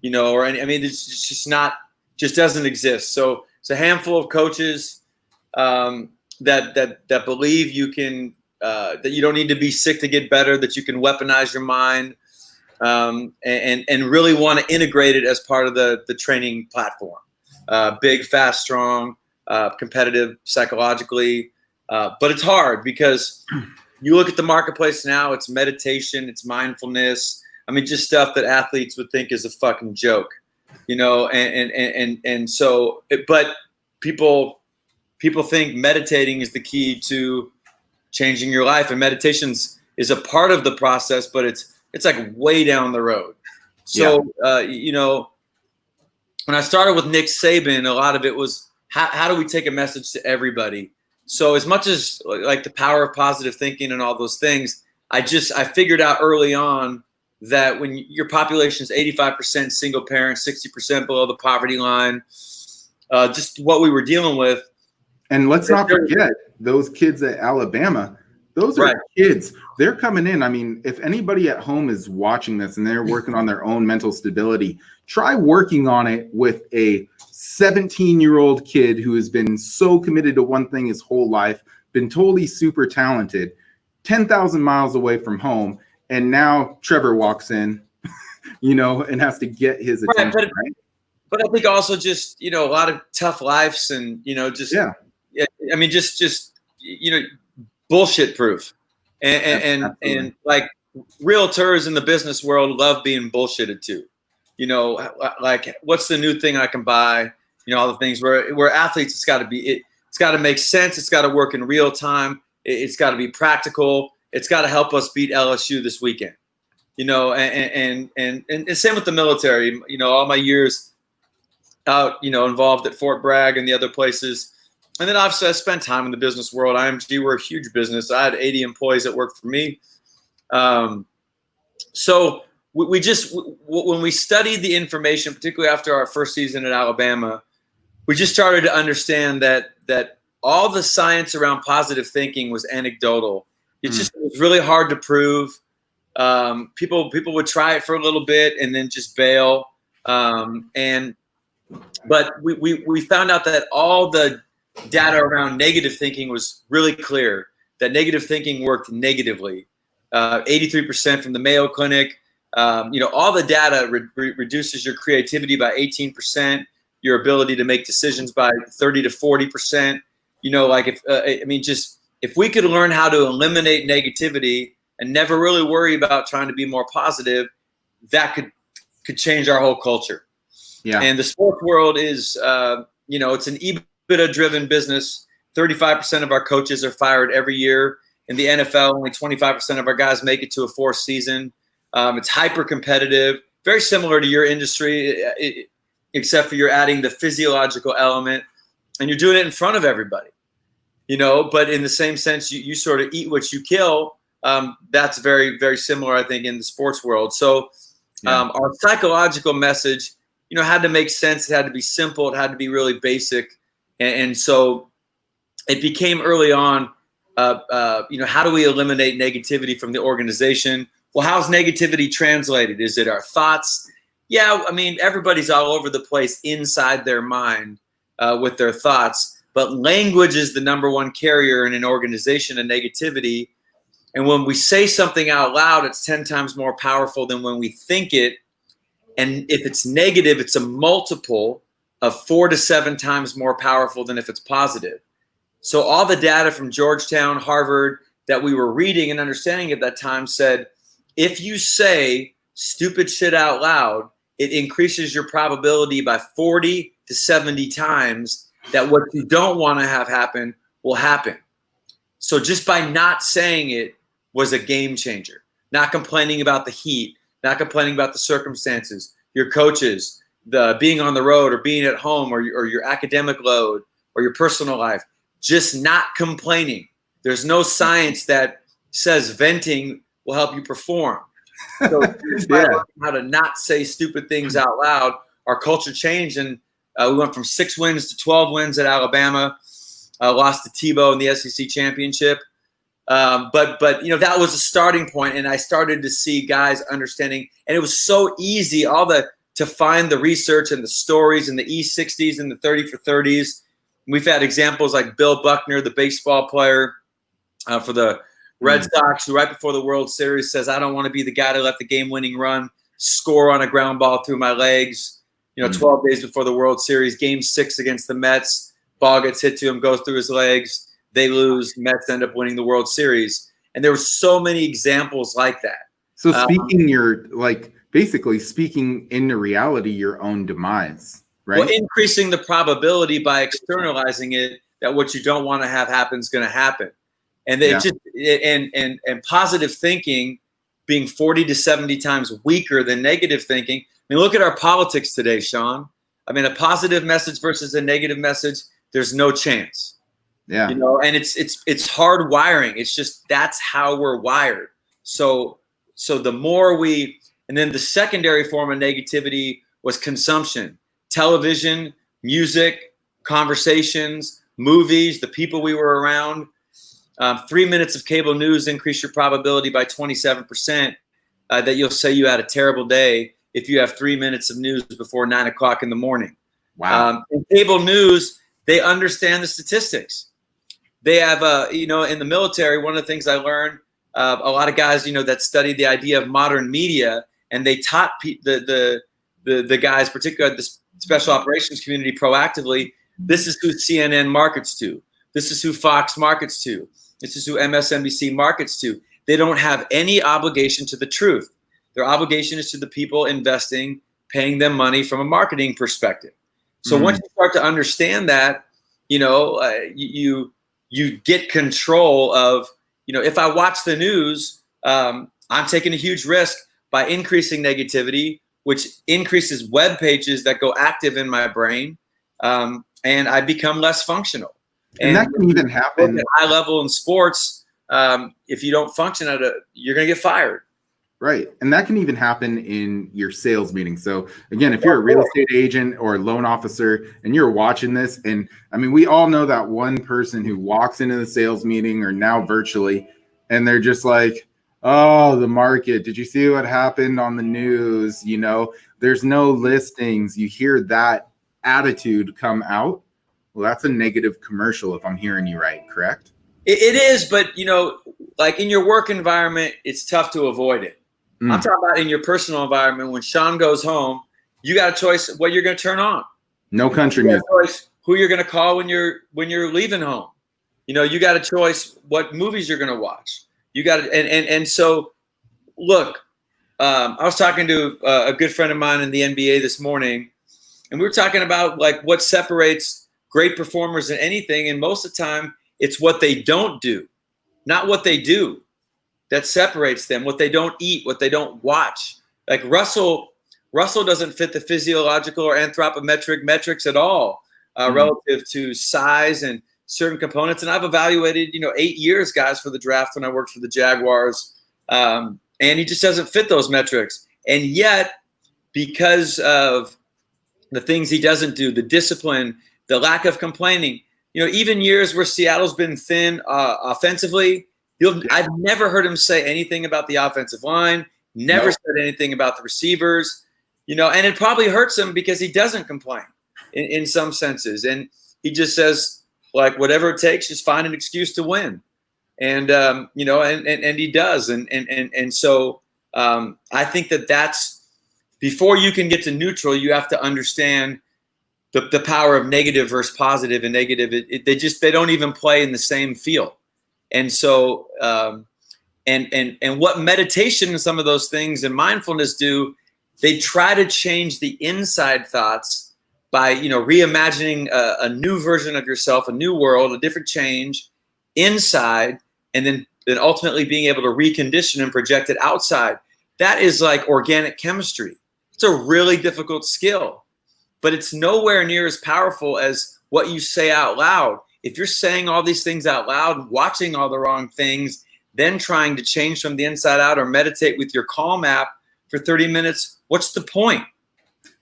it's just doesn't exist. So it's a handful of coaches that believe you can, that you don't need to be sick to get better, that you can weaponize your mind, and really want to integrate it as part of the training platform. Big, fast, strong, competitive psychologically. But it's hard because you look at the marketplace now, it's meditation, it's mindfulness. Just stuff that athletes would think is a fucking joke, but people people think meditating is the key to changing your life, and meditations is a part of the process, but it's like way down the road. So, you know, when I started with Nick Saban, a lot of it was how do we take a message to everybody? So as much as like the power of positive thinking and all those things, I figured out early on that when your population is 85% single parent, 60% below the poverty line, just what we were dealing with. And let's not forget those kids at Alabama. Those are kids. They're coming in. I mean, if anybody at home is watching this and they're working on their own mental stability, try working on it with a 17-year-old kid who has been so committed to one thing his whole life, been told he's super talented, 10,000 miles away from home. And now Trevor walks in, you know, and has to get his attention. But I think also just, you know, a lot of tough lives and, you know, just, I mean, just, you know, bullshit proof. And like realtors in the business world love being bullshitted too. You know, like what's the new thing I can buy? You know, all the things where athletes, it's got to make sense. It's got to work in real time. It's got to be practical. It's got to help us beat LSU this weekend. You know, and same with the military. You know, all my years out, you know, involved at Fort Bragg and the other places. And then obviously I spent time in the business world. IMG, we're a huge business. I had 80 employees that worked for me. So we just, when we studied the information, particularly after our first season at Alabama, we just started to understand that all the science around positive thinking was anecdotal. It was really hard to prove. People would try it for a little bit and then just bail. But we found out that all the data around negative thinking was really clear, that negative thinking worked negatively. 83% from the Mayo Clinic. You know, all the data reduces your creativity by 18%, your ability to make decisions by 30 to 40%. You know, like if we could learn how to eliminate negativity and never really worry about trying to be more positive, that could change our whole culture. Yeah. And the sports world is, you know, it's an EBITDA-driven business. 35% of our coaches are fired every year. In the NFL, only 25% of our guys make it to a fourth season. It's hyper-competitive, very similar to your industry, except for you're adding the physiological element, and you're doing it in front of everybody. You know, but in the same sense, you sort of eat what you kill. That's very, very similar, I think, in the sports world. So our psychological message, you know, had to make sense. It had to be simple. It had to be really basic. And so it became early on, you know, how do we eliminate negativity from the organization? Well, how's negativity translated? Is it our thoughts? Yeah, I mean, everybody's all over the place inside their mind with their thoughts. But language is the number one carrier in an organization of negativity. And when we say something out loud, it's 10 times more powerful than when we think it. And if it's negative, it's a multiple of 4 to 7 times more powerful than if it's positive. So all the data from Georgetown, Harvard that we were reading and understanding at that time said, if you say stupid shit out loud, it increases your probability by 40 to 70 times that what you don't want to have happen will happen. So just by not saying it was a game changer. Not complaining about the heat, not complaining about the circumstances, your coaches, the being on the road or being at home or your academic load or your personal life. Just not complaining. There's no science that says venting will help you perform. So how to not say stupid things out loud, our culture changed, and we went from 6 wins to 12 wins at Alabama. Lost to Tebow in the SEC championship. But you know, that was a starting point, and I started to see guys understanding, and it was so easy to find the research and the stories and the E60s and the 30 for 30s. We've had examples like Bill Buckner, the baseball player for the Red Sox, who right before the World Series says, I don't want to be the guy to let the game-winning run score on a ground ball through my legs. You know, 12 days before the World Series, Game 6 against the Mets, ball gets hit to him, goes through his legs. They lose. Mets end up winning the World Series. And there were so many examples like that. So basically speaking into reality, your own demise, right? Well, increasing the probability by externalizing it that what you don't want to have happen is going to happen. And it just and positive thinking being 40 to 70 times weaker than negative thinking. I mean, look at our politics today, Sean. I mean, a positive message versus a negative message, there's no chance. Yeah. You know, and it's hard wiring. It's just that's how we're wired. So the more we, and then the secondary form of negativity was consumption, television, music, conversations, movies, the people we were around. 3 minutes of cable news increase your probability by 27% that you'll say you had a terrible day if you have 3 minutes of news before 9 o'clock in the morning. Wow. In cable news, they understand the statistics. They have, you know, in the military, one of the things I learned, a lot of guys, you know, that studied the idea of modern media, and they taught the guys, particularly the special operations community, proactively, this is who CNN markets to. This is who Fox markets to. This is who MSNBC markets to. They don't have any obligation to the truth. Their obligation is to the people investing, paying them money from a marketing perspective. So once you start to understand that, you know, you get control of, you know, if I watch the news, I'm taking a huge risk by increasing negativity, which increases web pages that go active in my brain, and I become less functional. And that can even happen at high level in sports. If you don't function at you're going to get fired. Right. And that can even happen in your sales meeting. So again, if you're a real estate agent or a loan officer and you're watching this, and I mean, we all know that one person who walks into the sales meeting or now virtually, and they're just like, oh, the market, did you see what happened on the news? You know, there's no listings. You hear that attitude come out. Well, that's a negative commercial if I'm hearing you right, correct? It is, but, you know, like in your work environment, it's tough to avoid it. I'm talking about in your personal environment. When Sean goes home, you got a choice what you're going to turn on. No country you music. got a choice who you're going to call when you're leaving home. You know, you got a choice what movies you're going to watch. You got to, and so, look, I was talking to a good friend of mine in the NBA this morning, and we were talking about like what separates great performers in anything, and most of the time it's what they don't do, not what they do, that separates them. What they don't eat, what they don't watch. Like Russell doesn't fit the physiological or anthropometric metrics at all relative to size and certain components. And I've evaluated, 8 years guys for the draft when I worked for the Jaguars, and he just doesn't fit those metrics. And yet, because of the things he doesn't do, the discipline, the lack of complaining, even years where Seattle's been thin offensively, I've never heard him say anything about the offensive line, never said anything about the receivers, and it probably hurts him because he doesn't complain in some senses. And he just says, like, whatever it takes, just find an excuse to win. And, and he does. And so I think that's before you can get to neutral, you have to understand the power of negative versus positive, and negative. They don't even play in the same field. And so, and what meditation and some of those things and mindfulness do, they try to change the inside thoughts by, reimagining a new version of yourself, a new world, a different change inside, and then ultimately being able to recondition and project it outside. That is like organic chemistry. It's a really difficult skill, but it's nowhere near as powerful as what you say out loud. If you're saying all these things out loud, watching all the wrong things, then trying to change from the inside out or meditate with your Calm app for 30 minutes, what's the point?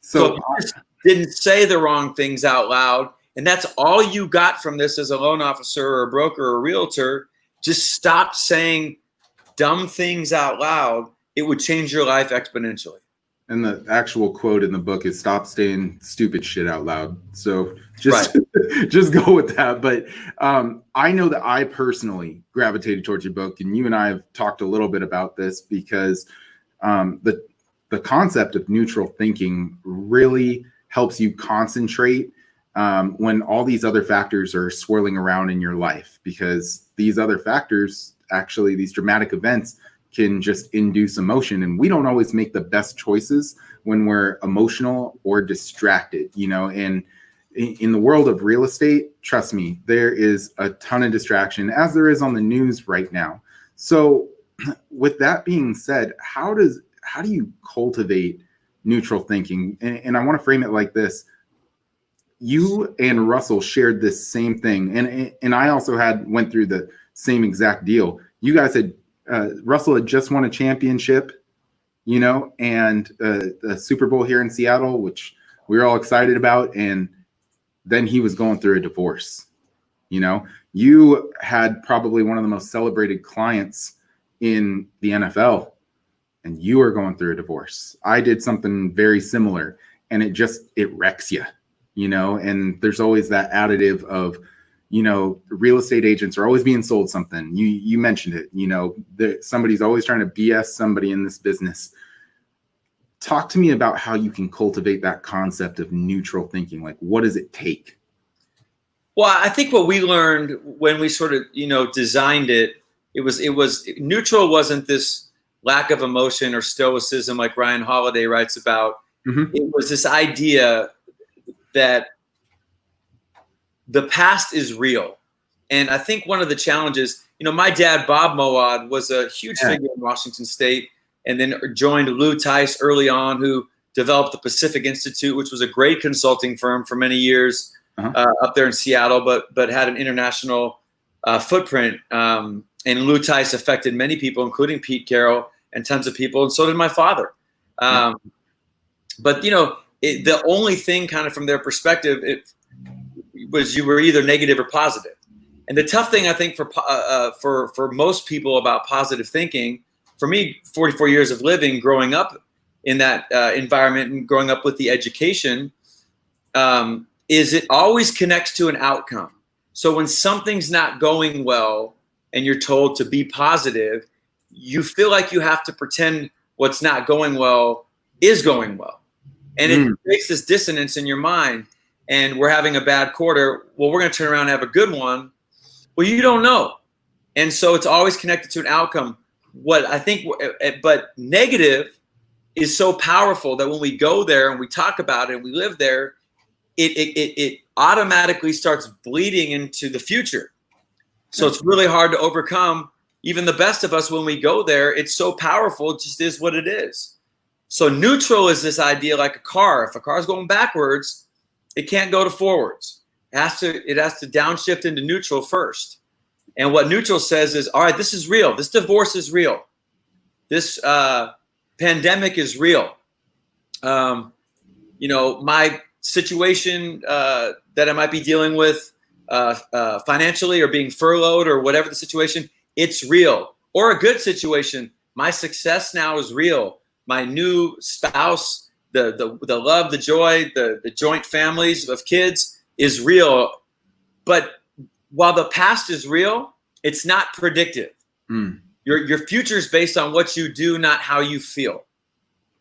So if you just didn't say the wrong things out loud, and that's all you got from this as a loan officer or a broker or a realtor, just stop saying dumb things out loud. It would change your life exponentially. And the actual quote in the book is stop saying stupid shit out loud. So just go with that. But I know that I personally gravitated towards your book, and you and I have talked a little bit about this because the concept of neutral thinking really helps you concentrate when all these other factors are swirling around in your life, because these other factors, actually these dramatic events, can just induce emotion, and we don't always make the best choices when we're emotional or distracted, and in the world of real estate, trust me, there is a ton of distraction, as there is on the news right now. So with that being said, how do you cultivate neutral thinking? And I want to frame it like this. You and Russell shared this same thing. And I also went through the same exact deal. You guys Russell had just won a championship, and the Super Bowl here in Seattle, which we were all excited about. And then he was going through a divorce. You had probably one of the most celebrated clients in the NFL, and you are going through a divorce. I did something very similar, and it wrecks you, and there's always that additive of, real estate agents are always being sold something. You mentioned it, somebody's always trying to BS somebody in this business. Talk to me about how you can cultivate that concept of neutral thinking. Like, what does it take? Well, I think what we learned when we sort of, designed it, it was neutral wasn't this lack of emotion or stoicism like Ryan Holiday writes about. Mm-hmm. It was this idea that the past is real. And I think one of the challenges, my dad, Bob Moawad, was a huge figure in Washington State, and then joined Lou Tice early on, who developed the Pacific Institute, which was a great consulting firm for many years up there in Seattle, but had an international footprint. And Lou Tice affected many people, including Pete Carroll and tons of people, and so did my father. But the only thing, kind of from their perspective, it was you were either negative or positive. And the tough thing, I think, for most people about positive thinking, for me, 44 years of living, growing up in that environment and growing up with the education, is it always connects to an outcome. So when something's not going well and you're told to be positive, you feel like you have to pretend what's not going well is going well. And it creates this dissonance in your mind. And we're having a bad quarter. Well, we're going to turn around and have a good one. Well, you don't know. And so it's always connected to an outcome. What I think, but negative is so powerful that when we go there and we talk about it and we live there, it automatically starts bleeding into the future. So it's really hard to overcome. Even the best of us, when we go there, it's so powerful. It just is what it is. So neutral is this idea like a car. If a car is going backwards, it can't go to forwards. It has to downshift into neutral first. And what neutral says is, all right, this is real. This divorce is real. This pandemic is real. My situation that I might be dealing with financially or being furloughed or whatever the situation, it's real. Or a good situation. My success now is real. My new spouse, the love, the joy, the joint families of kids is real. But while the past is real, it's not predictive. Your future is based on what you do, not how you feel.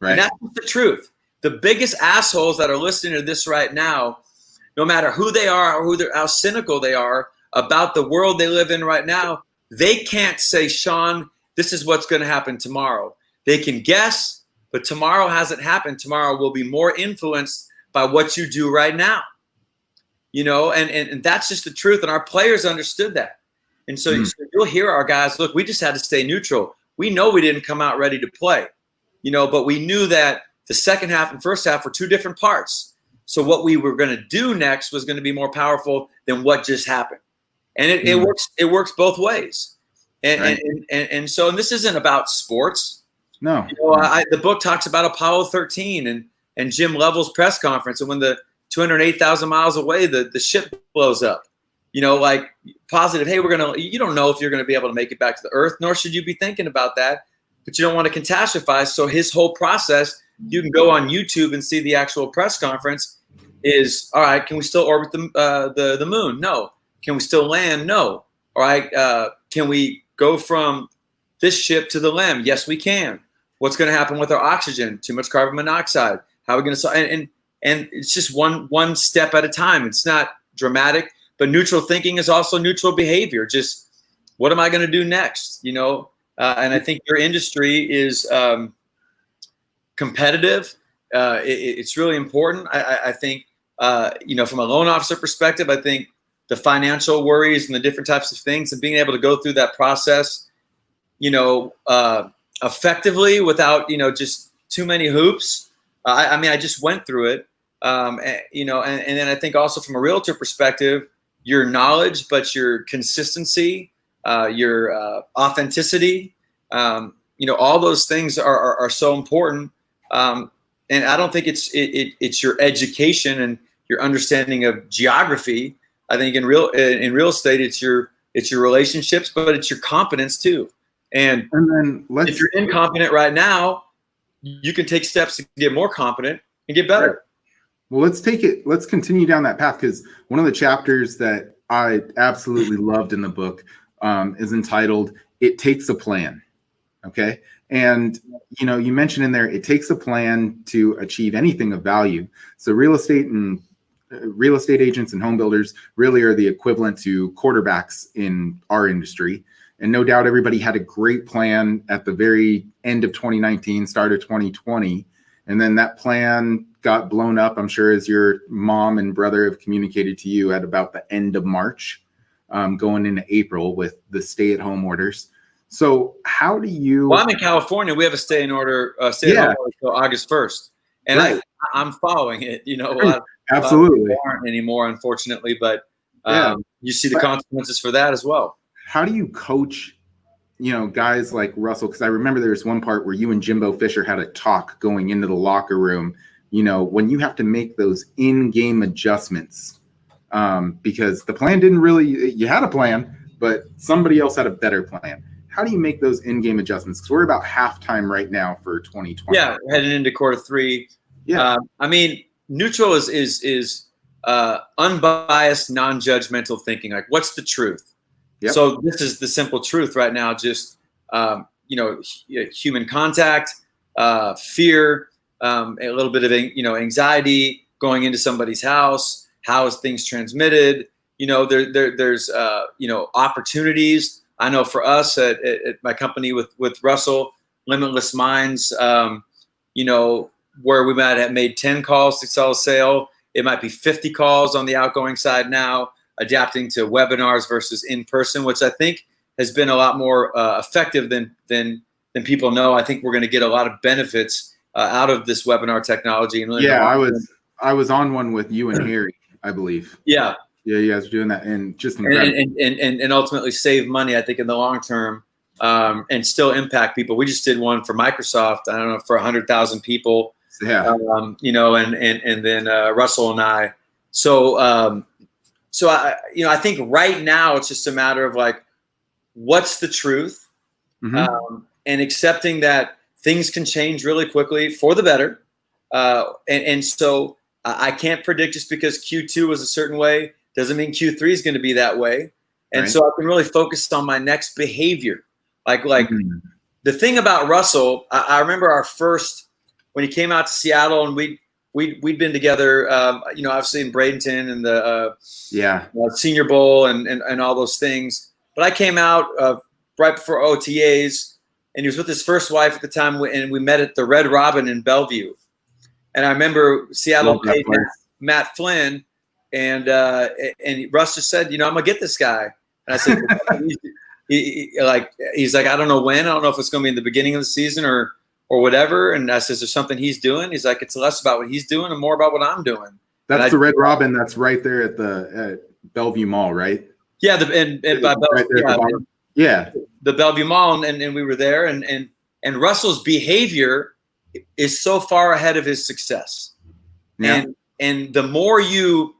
Right. And that's the truth. The biggest assholes that are listening to this right now, no matter who they are or how cynical they are about the world they live in right now, they can't say, Sean, this is what's going to happen tomorrow. They can guess, but tomorrow hasn't happened. Tomorrow will be more influenced by what you do right now. And that's just the truth. And our players understood that. And so you'll hear our guys, look, we just had to stay neutral. We know we didn't come out ready to play, but we knew that the second half and first half were two different parts. So what we were going to do next was going to be more powerful than what just happened. And it works both ways. And so this isn't about sports. No. The book talks about Apollo 13 and Jim Lovell's press conference. And when the 208,000 miles away, the ship blows up. Like positive, hey, you don't know if you're going to be able to make it back to the earth, nor should you be thinking about that, but you don't want to catastrophize. So his whole process, you can go on YouTube and see the actual press conference is, all right, can we still orbit the moon? No. Can we still land? No. All right. Can we go from this ship to the LEM? Yes, we can. What's going to happen with our oxygen? Too much carbon monoxide. How are we going to, and it's just one step at a time. It's not dramatic. But neutral thinking is also neutral behavior. Just what am I going to do next? And I think your industry is competitive. It's really important. I think from a loan officer perspective, I think the financial worries and the different types of things and being able to go through that process, effectively without, just too many hoops. I just went through it. And then I think also from a realtor perspective, your knowledge, but your consistency, your authenticity, all those things are so important. And I don't think it's your education and your understanding of geography. I think in real estate, it's your relationships, but it's your competence too. And then if you're incompetent right now, you can take steps to get more competent and get better. Right. Well, let's continue down that path, because one of the chapters that I absolutely loved in the book is entitled "It Takes a Plan." Okay. And, you mentioned in there, it takes a plan to achieve anything of value. So real estate agents and home builders really are the equivalent to quarterbacks in our industry. And no doubt everybody had a great plan at the very end of 2019, start of 2020. And then that plan got blown up, I'm sure, as your mom and brother have communicated to you, at about the end of March, going into April with the stay-at-home orders. So how do you... Well, I'm in California. We have a stay-at-home order until August 1st. And right. I'm following it. Absolutely. Aren't anymore, unfortunately. But you see the consequences for that as well. How do you coach, guys like Russell? Because I remember there was one part where you and Jimbo Fisher had a talk going into the locker room, when you have to make those in-game adjustments, because the plan didn't really, you had a plan, but somebody else had a better plan. How do you make those in-game adjustments? Because we're about halftime right now for 2020. Yeah, heading into quarter three. Yeah. Neutral is unbiased, non-judgmental thinking. Like, what's the truth? Yep. So this is the simple truth right now. Just, human contact, fear, a little bit of, anxiety going into somebody's house. How is things transmitted? There's opportunities. I know for us at my company with Russell, Limitless Minds, where we might have made 10 calls to sell a sale, it might be 50 calls on the outgoing side now, adapting to webinars versus in person, which I think has been a lot more effective than people know. I think we're going to get a lot of benefits out of this webinar technology. And I was on one with you and Harry, I believe. Yeah. Yeah, you guys are doing that, and just and ultimately save money, I think, in the long term, and still impact people. We just did one for Microsoft, I don't know, for 100,000 people. Yeah. And then Russell and I. So I think right now it's just a matter of like, what's the truth, and accepting that things can change really quickly for the better. And so I can't predict just because Q2 was a certain way doesn't mean Q3 is going to be that way. And so I can really focus on my next behavior. Like the thing about Russell, I remember our first, when he came out to Seattle, and we'd been together, obviously in Bradenton and the Senior Bowl and all those things. But I came out right before OTAs, and he was with his first wife at the time, and we met at the Red Robin in Bellevue. And I remember Seattle paid Matt Flynn, and Russ just said, I'm gonna get this guy. And I said, he's like, I don't know when. I don't know if it's gonna be in the beginning of the season or whatever. And I said, there's something he's doing. He's like, it's less about what he's doing and more about what I'm doing. That's the Red Robin. That's right there at Bellevue Mall, right? Yeah, by Bellevue, the Bellevue Mall, and we were there, and Russell's behavior is so far ahead of his success. Yeah. And the more you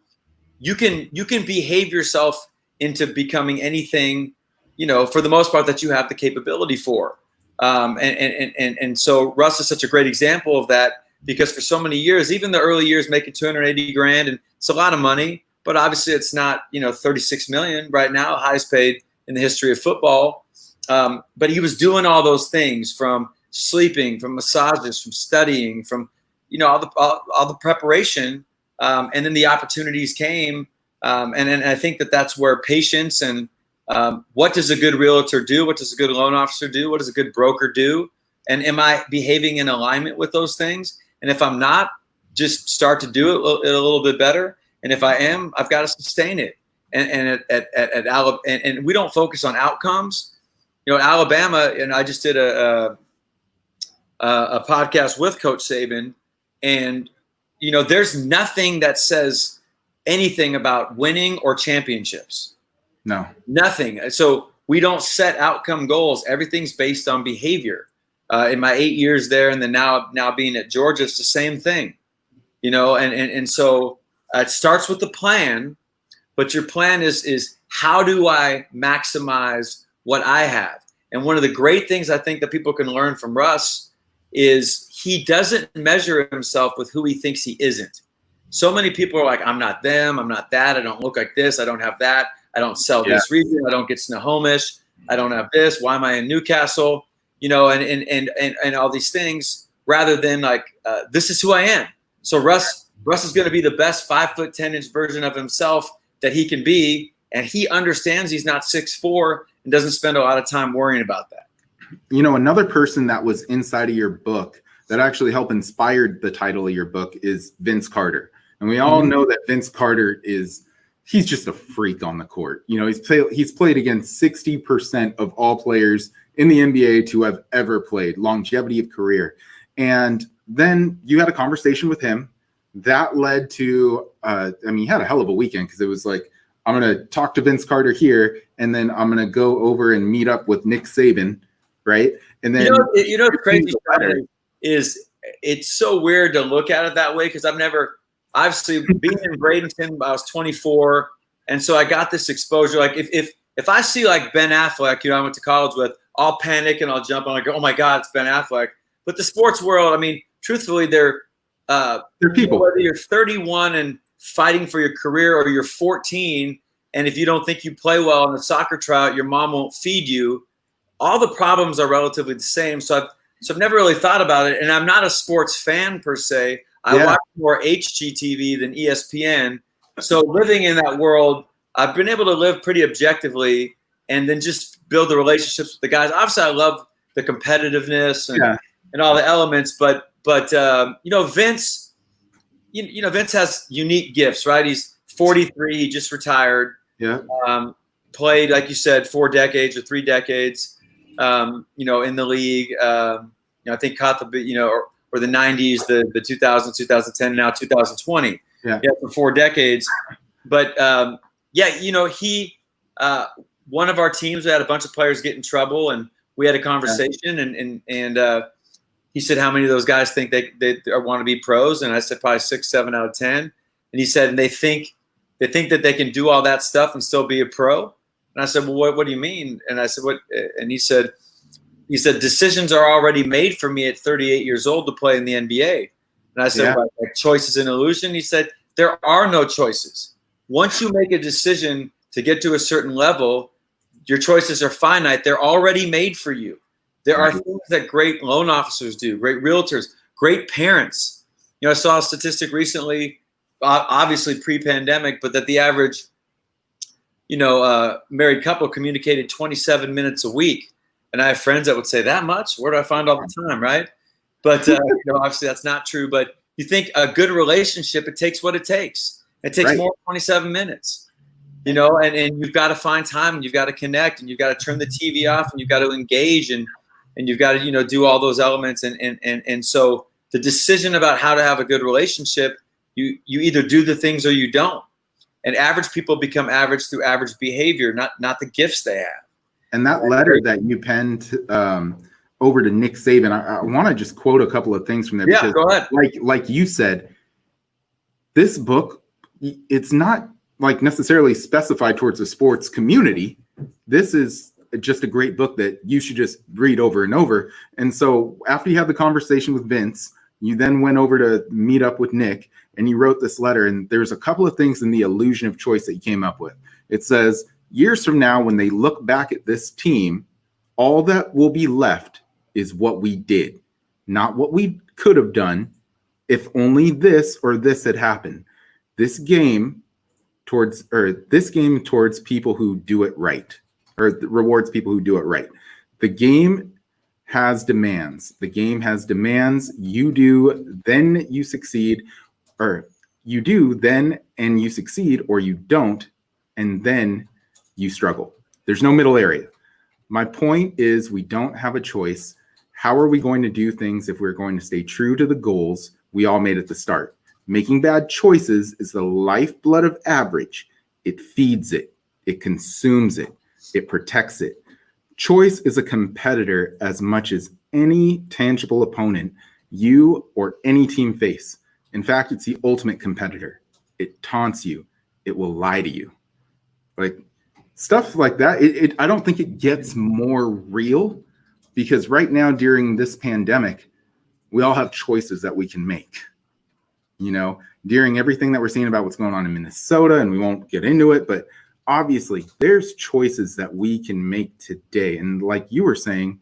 can behave yourself into becoming anything, for the most part, that you have the capability for. And so Russ is such a great example of that, because for so many years, even the early years, making $280,000, and it's a lot of money, but obviously it's not, $36 million right now, highest paid in the history of football. But he was doing all those things, from sleeping, from massages, from studying, from, all the preparation. And then the opportunities came. And I think that's where patience and what does a good realtor do? What does a good loan officer do? What does a good broker do? And am I behaving in alignment with those things? And if I'm not, just start to do it a little bit better. And if I am, I've got to sustain it. And at Alabama, and we don't focus on outcomes. You know, Alabama, and I just did a podcast with Coach Saban, and you know, there's nothing that says anything about winning or championships. No, nothing. So we don't set outcome goals. Everything's based on behavior. In my 8 years there, and then now being at Georgia, it's the same thing. You know, and so it starts with the plan, but your plan is how do I maximize what I have? And one of the great things I think that people can learn from Russ is he doesn't measure himself with who he thinks he isn't. So many people are like, I'm not them, I'm not that, I don't look like this, I don't have that, I don't sell this region, I don't get Snohomish, I don't have this, why am I in Newcastle? You know, and all these things, rather than like, this is who I am. So Russ is going to be the best 5'10" version of himself that he can be, and he understands he's not 6'4" and doesn't spend a lot of time worrying about that. You know, another person that was inside of your book that actually helped inspire the title of your book is Vince Carter, and we all know that Vince Carter he's just a freak on the court. You know, he's played against 60% of all players in the NBA to have ever played, longevity of career. And then you had a conversation with him that led to, you had a hell of a weekend, because it was like, I'm going to talk to Vince Carter here, and then I'm going to go over and meet up with Nick Saban, right? And then you know the crazy part is it's so weird to look at it that way, because I've never, obviously being in Bradenton, I was 24, and so I got this exposure. Like if I see like Ben Affleck, you know, I went to college with, I'll panic and I'll jump on, like, oh my God, it's Ben Affleck. But the sports world, I mean, truthfully, they're people. Whether you're 31 and fighting for your career, or you're 14, and if you don't think you play well in the soccer tryout, your mom won't feed you. All the problems are relatively the same. So I've never really thought about it, and I'm not a sports fan per se. I watch more HGTV than ESPN. So living in that world, I've been able to live pretty objectively, and then just build the relationships with the guys. Obviously, I love the competitiveness and all the elements, but you know, Vince, you know, Vince has unique gifts, right? He's 43, he just retired. Yeah. Played, like you said, 4 decades or 3 decades, you know, in the league. You know, I think caught the, you know, or the 90s, the 2000, 2010, now 2020. Yeah, for 4 decades. But you know, he one of our teams, we had a bunch of players get in trouble, and we had a conversation, and he said, how many of those guys think they want to be pros? And I said, probably 6, 7 out of 10. And he said, and they think that they can do all that stuff and still be a pro. And I said, well, what do you mean? And I said, what? And he said, decisions are already made for me at 38 years old to play in the NBA. And I said, like choice is an illusion? He said, there are no choices. Once you make a decision to get to a certain level, your choices are finite. They're already made for you. There are things that great loan officers do, great realtors, great parents. You know, I saw a statistic recently, obviously pre-pandemic, but that the average, you know, married couple communicated 27 minutes a week. And I have friends that would say, that much? Where do I find all the time, right? But, you know, obviously that's not true. But you think a good relationship, it takes what it takes. It takes more than 27 minutes. You know, and you've got to find time, and you've got to connect, and you've got to turn the TV off, and you've got to engage, and you've got to, you know, do all those elements. And so the decision about how to have a good relationship, you either do the things or you don't. And average people become average through average behavior, not the gifts they have. And that letter that you penned over to Nick Saban, I want to just quote a couple of things from there. Yeah, go ahead. Like you said, this book, it's not like necessarily specified towards the sports community. This is just a great book that you should just read over and over. And so after you had the conversation with Vince, you then went over to meet up with Nick, and you wrote this letter. And there's a couple of things in the illusion of choice that you came up with. It says, years from now, when they look back at this team, all that will be left is what we did, not what we could have done if only this or this had happened. This game towards people who do it right, or rewards people who do it right. The game has demands. The game has demands. You do, then you succeed. or you do then and you succeed, or you don't and then you struggle. There's no middle area. My point is, we don't have a choice. How are we going to do things if we're going to stay true to the goals we all made at the start? Making bad choices is the lifeblood of average. It feeds it, it consumes it, it protects it. Choice is a competitor as much as any tangible opponent you or any team face. In fact, it's the ultimate competitor. It taunts you. It will lie to you. Like stuff like that. I don't think it gets more real, because right now during this pandemic, we all have choices that we can make. You know, during everything that we're seeing about what's going on in Minnesota, and we won't get into it, but obviously there's choices that we can make today. And like you were saying,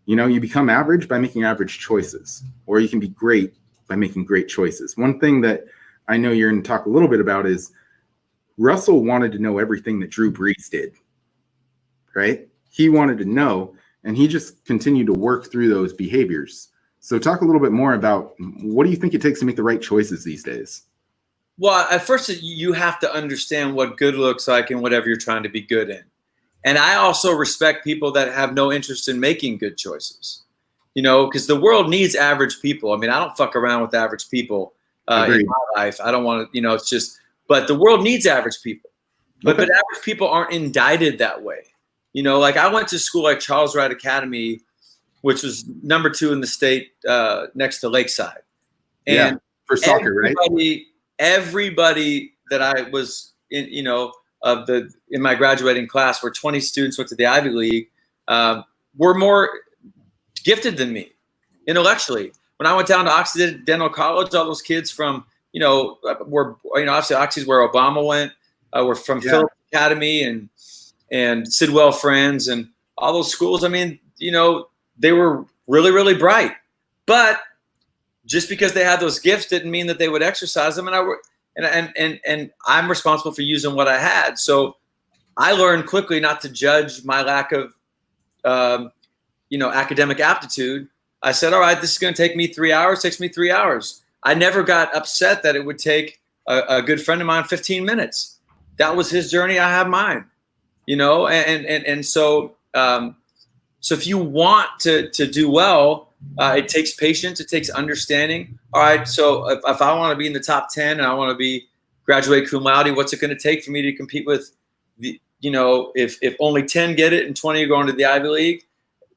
you know, you become average by making average choices, or you can be great by making great choices. One thing that I know you're going to talk a little bit about is Russell wanted to know everything that Drew Brees did, right? He wanted to know, and he just continued to work through those behaviors. So talk a little bit more about, what do you think it takes to make the right choices these days? Well, at first you have to understand what good looks like in whatever you're trying to be good in. And I also respect people that have no interest in making good choices, you know, because the world needs average people. I mean, I don't fuck around with average people in my life. I don't want to, you know, it's just, but the world needs average people. But average people aren't indicted that way. You know, like I went to school like Charles Wright Academy, which was number 2 in the state next to Lakeside. And for soccer, right? Everybody that I was in, you know, in my graduating class, where 20 students went to the Ivy League, were more gifted than me intellectually. When I went down to Occidental College, all those kids from, you know, were, you know, obviously Oxy's where Obama went, were from Phillips Academy and Sidwell Friends and all those schools. I mean, you know, they were really, really bright, but just because they had those gifts didn't mean that they would exercise them. And I'm responsible for using what I had. So I learned quickly not to judge my lack of, you know, academic aptitude. I said, all right, this is going to take me 3 hours. It takes me 3 hours. I never got upset that it would take a good friend of mine 15 minutes. That was his journey. I have mine, you know? And so if you want to do well, it takes patience. It takes understanding. All right. So if I want to be in the top 10 and I want to be graduate cum laude, what's it going to take for me to compete with the, you know, if only 10 get it and 20 are going to the Ivy League,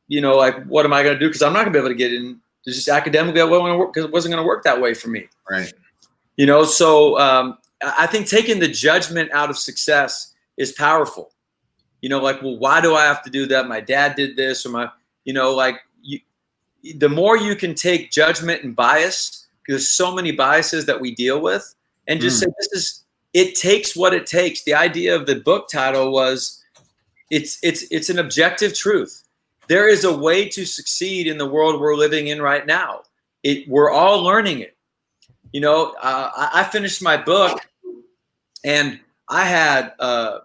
you know, like, what am I going to do? Because I'm not going to be able to get in. It's just academically, it wasn't going to work that way for me. Right. You know, so I think taking the judgment out of success is powerful. You know, like, well, why do I have to do that? My dad did this, or you know, like, the more you can take judgment and bias, because there's so many biases that we deal with, and just say, it takes what it takes. The idea of the book title was, it's an objective truth. There is a way to succeed in the world we're living in right now. We're all learning it. You know, I finished my book, and I had a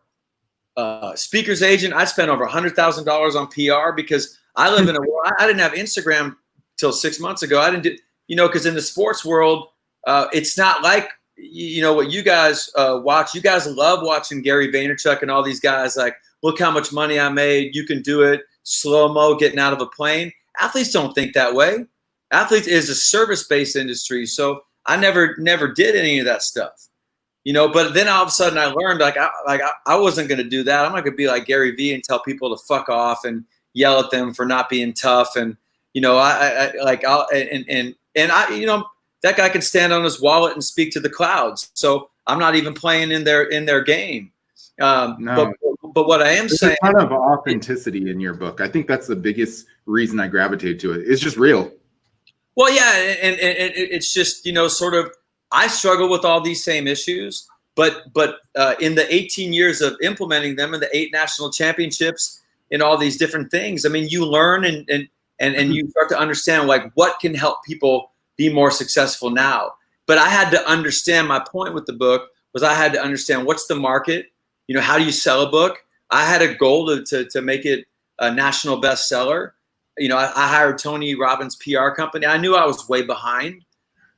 speaker's agent. I spent over $100,000 on PR, because I live in a world. I didn't have Instagram till 6 months ago. I didn't do, you know, because in the sports world, it's not like, you know, what you guys watch. You guys love watching Gary Vaynerchuk and all these guys, like, look how much money I made. You can do it. Slow-mo, getting out of a plane. Athletes don't think that way. Athletes is a service-based industry. So I never did any of that stuff, you know, but then all of a sudden I learned, I wasn't going to do that. I'm not going to be like Gary Vee and tell people to fuck off and yell at them for not being tough. And, you know, you know, that guy can stand on his wallet and speak to the clouds. So I'm not even playing in their game. No. But what I am saying, a ton of authenticity in your book. I think that's the biggest reason I gravitated to it. It's just real. Well, yeah. And it's just, you know, sort of, I struggle with all these same issues, but in the 18 years of implementing them and the 8 national championships and all these different things, I mean, you learn and you start to understand, like, what can help people be more successful now. But I had to understand, my point with the book was, I had to understand, what's the market? You know, how do you sell a book? I had a goal to make it a national bestseller. You know, I hired Tony Robbins' PR company. I knew I was way behind.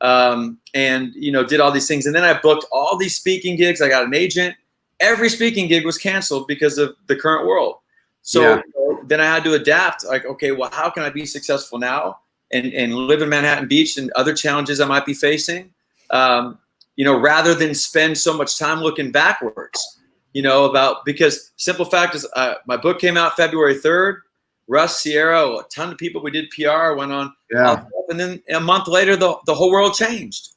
and did all these things. And then I booked all these speaking gigs. I got an agent. Every speaking gig was canceled because of the current world. So then I had to adapt. Like, okay, well, how can I be successful now and live in Manhattan Beach and other challenges I might be facing? Rather than spend so much time looking backwards, because simple fact is my book came out February 3rd. Russ, Sierra, a ton of people, we did PR, went on, and then a month later, the whole world changed.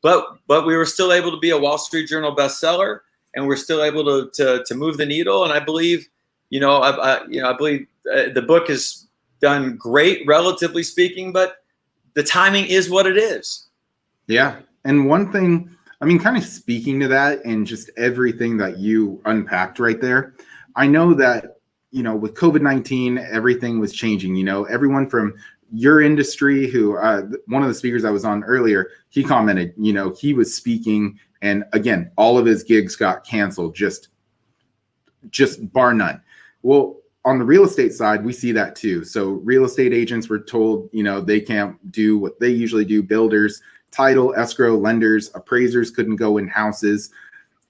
But we were still able to be a Wall Street Journal bestseller, and we're still able to move the needle. And I believe, I believe the book has done great, relatively speaking, but the timing is what it is. Yeah. And one thing, I mean, kind of speaking to that and just everything that you unpacked right there, I know that, with COVID-19, everything was changing. Everyone from your industry who one of the speakers I was on earlier, he commented, he was speaking and again, all of his gigs got canceled, just bar none. Well, on the real estate side, we see that too. So real estate agents were told, they can't do what they usually do. Builders, title, escrow, lenders, appraisers couldn't go in houses.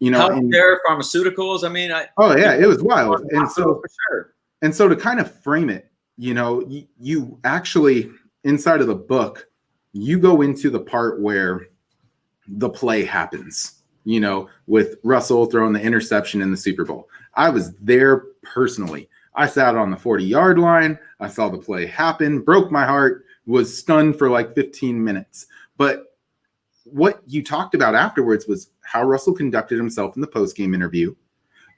Healthcare, pharmaceuticals. I mean, it was wild. And so, for sure. And so to kind of frame it, you actually inside of the book, you go into the part where the play happens, with Russell throwing the interception in the Super Bowl. I was there personally. I sat on the 40-yard line. I saw the play happen, broke my heart, was stunned for like 15 minutes. But what you talked about afterwards was how Russell conducted himself in the post-game interview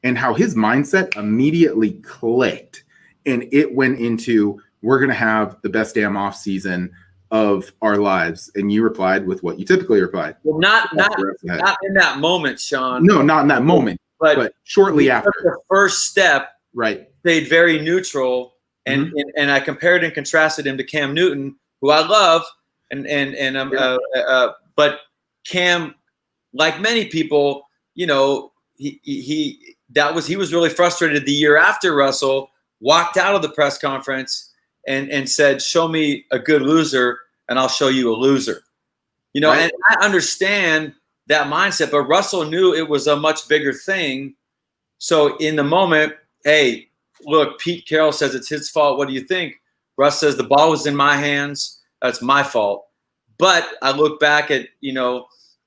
and how his mindset immediately clicked. And it went into, we're going to have the best damn off season of our lives. And you replied with what you typically replied. Well, not in that moment, Sean. No, not in that moment, but shortly after. The first step, right, stayed very neutral, and I compared and contrasted him to Cam Newton, who I love, but Cam, like many people, he was really frustrated the year after Russell walked out of the press conference and said, "Show me a good loser, and I'll show you a loser." Right. And I understand that mindset, but Russell knew it was a much bigger thing. So in the moment, hey, look, Pete Carroll says it's his fault. What do you think? Russ says the ball was in my hands. That's my fault. But I look back at,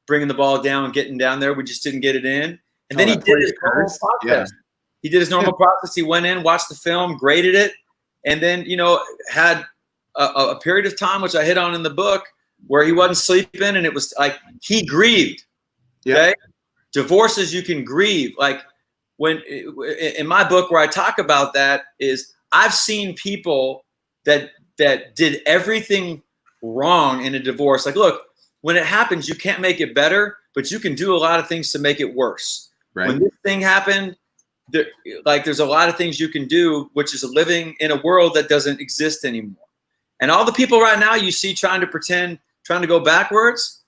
bringing the ball down, getting down there. We just didn't get it in. And then he did his normal process. Yeah. He did his normal process. He went in, watched the film, graded it, and then, had a period of time, which I hit on in the book, where he wasn't sleeping, and it was like he grieved. Okay? Divorces, you can grieve. Like when in my book where I talk about that is I've seen people that did everything wrong in a divorce. Like, look, when it happens, you can't make it better, but you can do a lot of things to make it worse. Right. When this thing happened, there's a lot of things you can do, which is living in a world that doesn't exist anymore. And all the people right now you see trying to go backwards,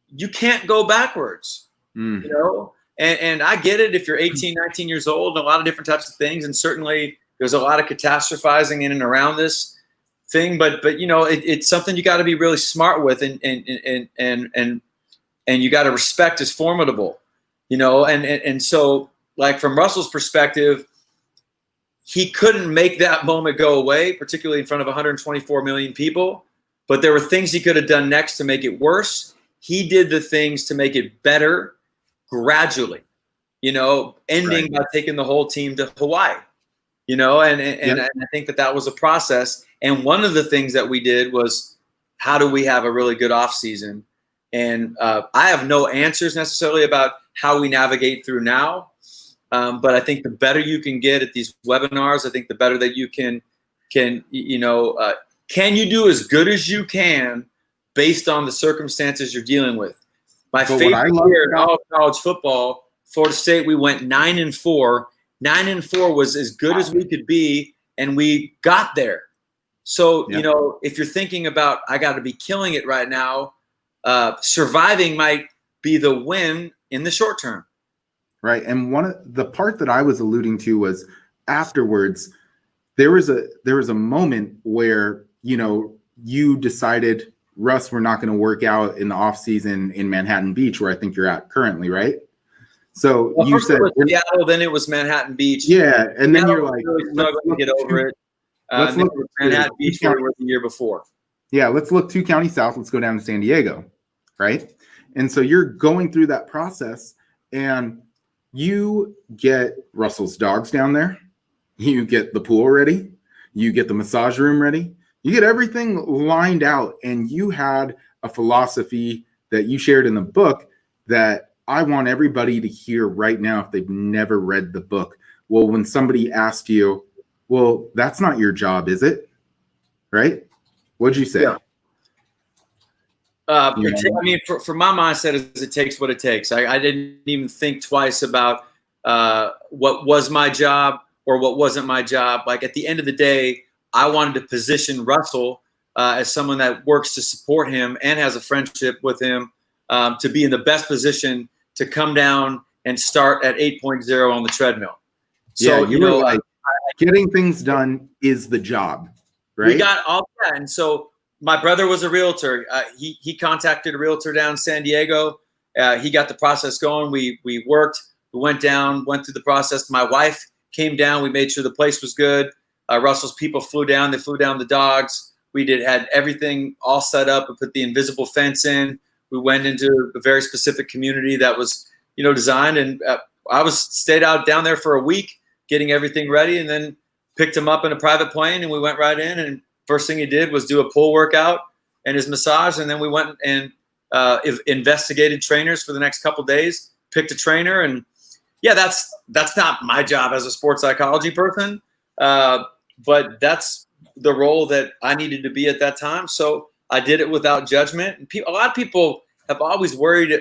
you can't go backwards, And I get it if you're 18, 19 years old, and a lot of different types of things. And certainly there's a lot of catastrophizing in and around this thing, but it's something you got to be really smart with, and you got to respect as formidable, and so like from Russell's perspective, he couldn't make that moment go away, particularly in front of 124 million people, but there were things he could have done next to make it worse. He did the things to make it better gradually, ending by taking the whole team to Hawaii, and I think that was a process. And one of the things that we did was, how do we have a really good off season? And I have no answers necessarily about how we navigate through now. But I think the better you can get at these webinars, I think the better that you can you do as good as you can based on the circumstances you're dealing with. My favorite year in all of college football, Florida State, we went 9-4. 9-4 was as good as we could be, and we got there. So, if you're thinking about, I got to be killing it right now, surviving might be the win in the short term. Right. And one of the part that I was alluding to was afterwards, there was a moment where, you decided Russ, we're not going to work out in the off season in Manhattan Beach, where I think you're at currently, right? So you said it was Seattle, then it was Manhattan Beach. Yeah, and then you're like, really struggling to get over it. Let's look at Manhattan Beach where we were the year before. Yeah, let's look 2 counties south. Let's go down to San Diego, right? And so you're going through that process, and you get Russell's dogs down there. You get the pool ready. You get the massage room ready. You get everything lined out, and you had a philosophy that you shared in the book that I want everybody to hear right now if they've never read the book. Well, when somebody asked you, well, that's not your job, is it? Right? What'd you say? Yeah. I mean, for my mindset, is it takes what it takes. I didn't even think twice about what was my job or what wasn't my job. Like at the end of the day, I wanted to position Russell as someone that works to support him and has a friendship with him to be in the best position to come down and start at 8.0 on the treadmill. So, yeah, you know, like getting things done is the job, right? We got all that. And so my brother was a realtor. He contacted a realtor down in San Diego. He got the process going. We worked. We went down, went through the process. My wife came down. We made sure the place was good. Russell's people flew down. They flew down the dogs. We had everything all set up. We put the invisible fence in. We went into a very specific community that was, designed. And I stayed out down there for a week getting everything ready, and then picked him up in a private plane, and we went right in. And first thing he did was do a pull workout and his massage. And then we went and investigated trainers for the next couple of days, picked a trainer. And yeah, that's not my job as a sports psychology person. But that's the role that I needed to be at that time. So I did it without judgment. And a lot of people have always worried,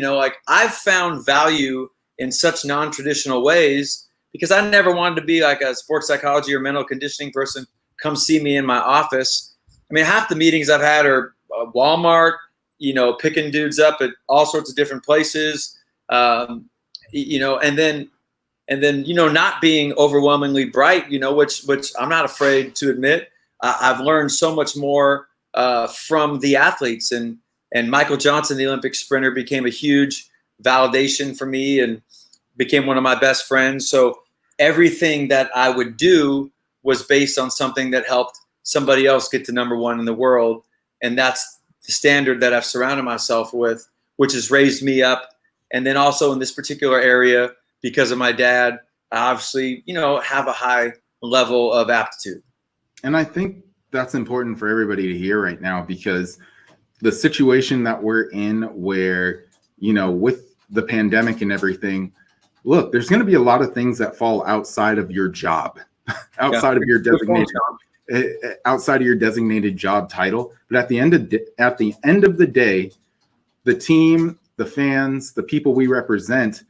like I've found value in such non-traditional ways because I never wanted to be like a sports psychology or mental conditioning person. Come see me in my office. I mean, half the meetings I've had are Walmart, picking dudes up at all sorts of different places, and then not being overwhelmingly bright, which I'm not afraid to admit. I've learned so much more from the athletes, and Michael Johnson, the Olympic sprinter, became a huge validation for me and became one of my best friends. So everything that I would do was based on something that helped somebody else get to number one in the world. And that's the standard that I've surrounded myself with, which has raised me up. And then also in this particular area, because of my dad, I obviously, have a high level of aptitude. And I think that's important for everybody to hear right now, because the situation that we're in where, with the pandemic and everything, look, there's going to be a lot of things that fall outside of your job, outside of your designated job title. But at the end of the day, the team, the fans, the people we represent,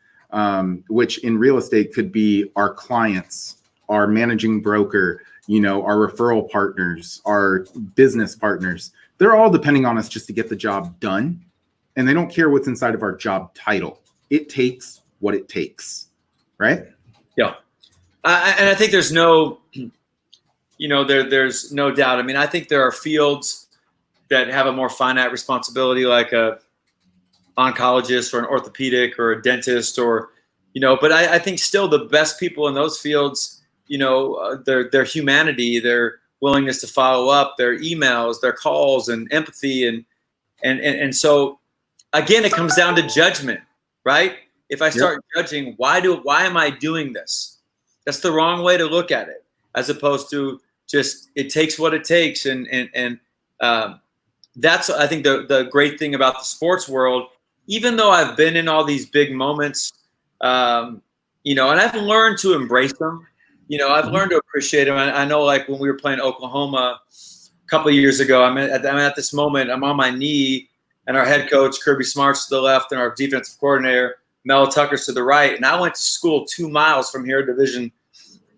which in real estate could be our clients, our managing broker, our referral partners, our business partners, they're all depending on us just to get the job done. And they don't care what's inside of our job title. It takes what it takes, right? Yeah. And I think there's no, there's no doubt. I mean, I think there are fields that have a more finite responsibility, like a oncologist or an orthopedic or a dentist, or, but I think still the best people in those fields, their humanity, their willingness to follow up, their emails, their calls, and empathy. And so again, it comes down to judgment, right? If I start judging, why am I doing this? That's the wrong way to look at it, as opposed to just, it takes what it takes. And that's, I think, the great thing about the sports world. Even though I've been in all these big moments, and I've learned to embrace them. I've learned to appreciate them. I know, like when we were playing Oklahoma a couple of years ago, I'm at this moment, I'm on my knee, and our head coach, Kirby Smart's to the left, and our defensive coordinator, Mel Tucker's to the right. And I went to school 2 miles from here, Division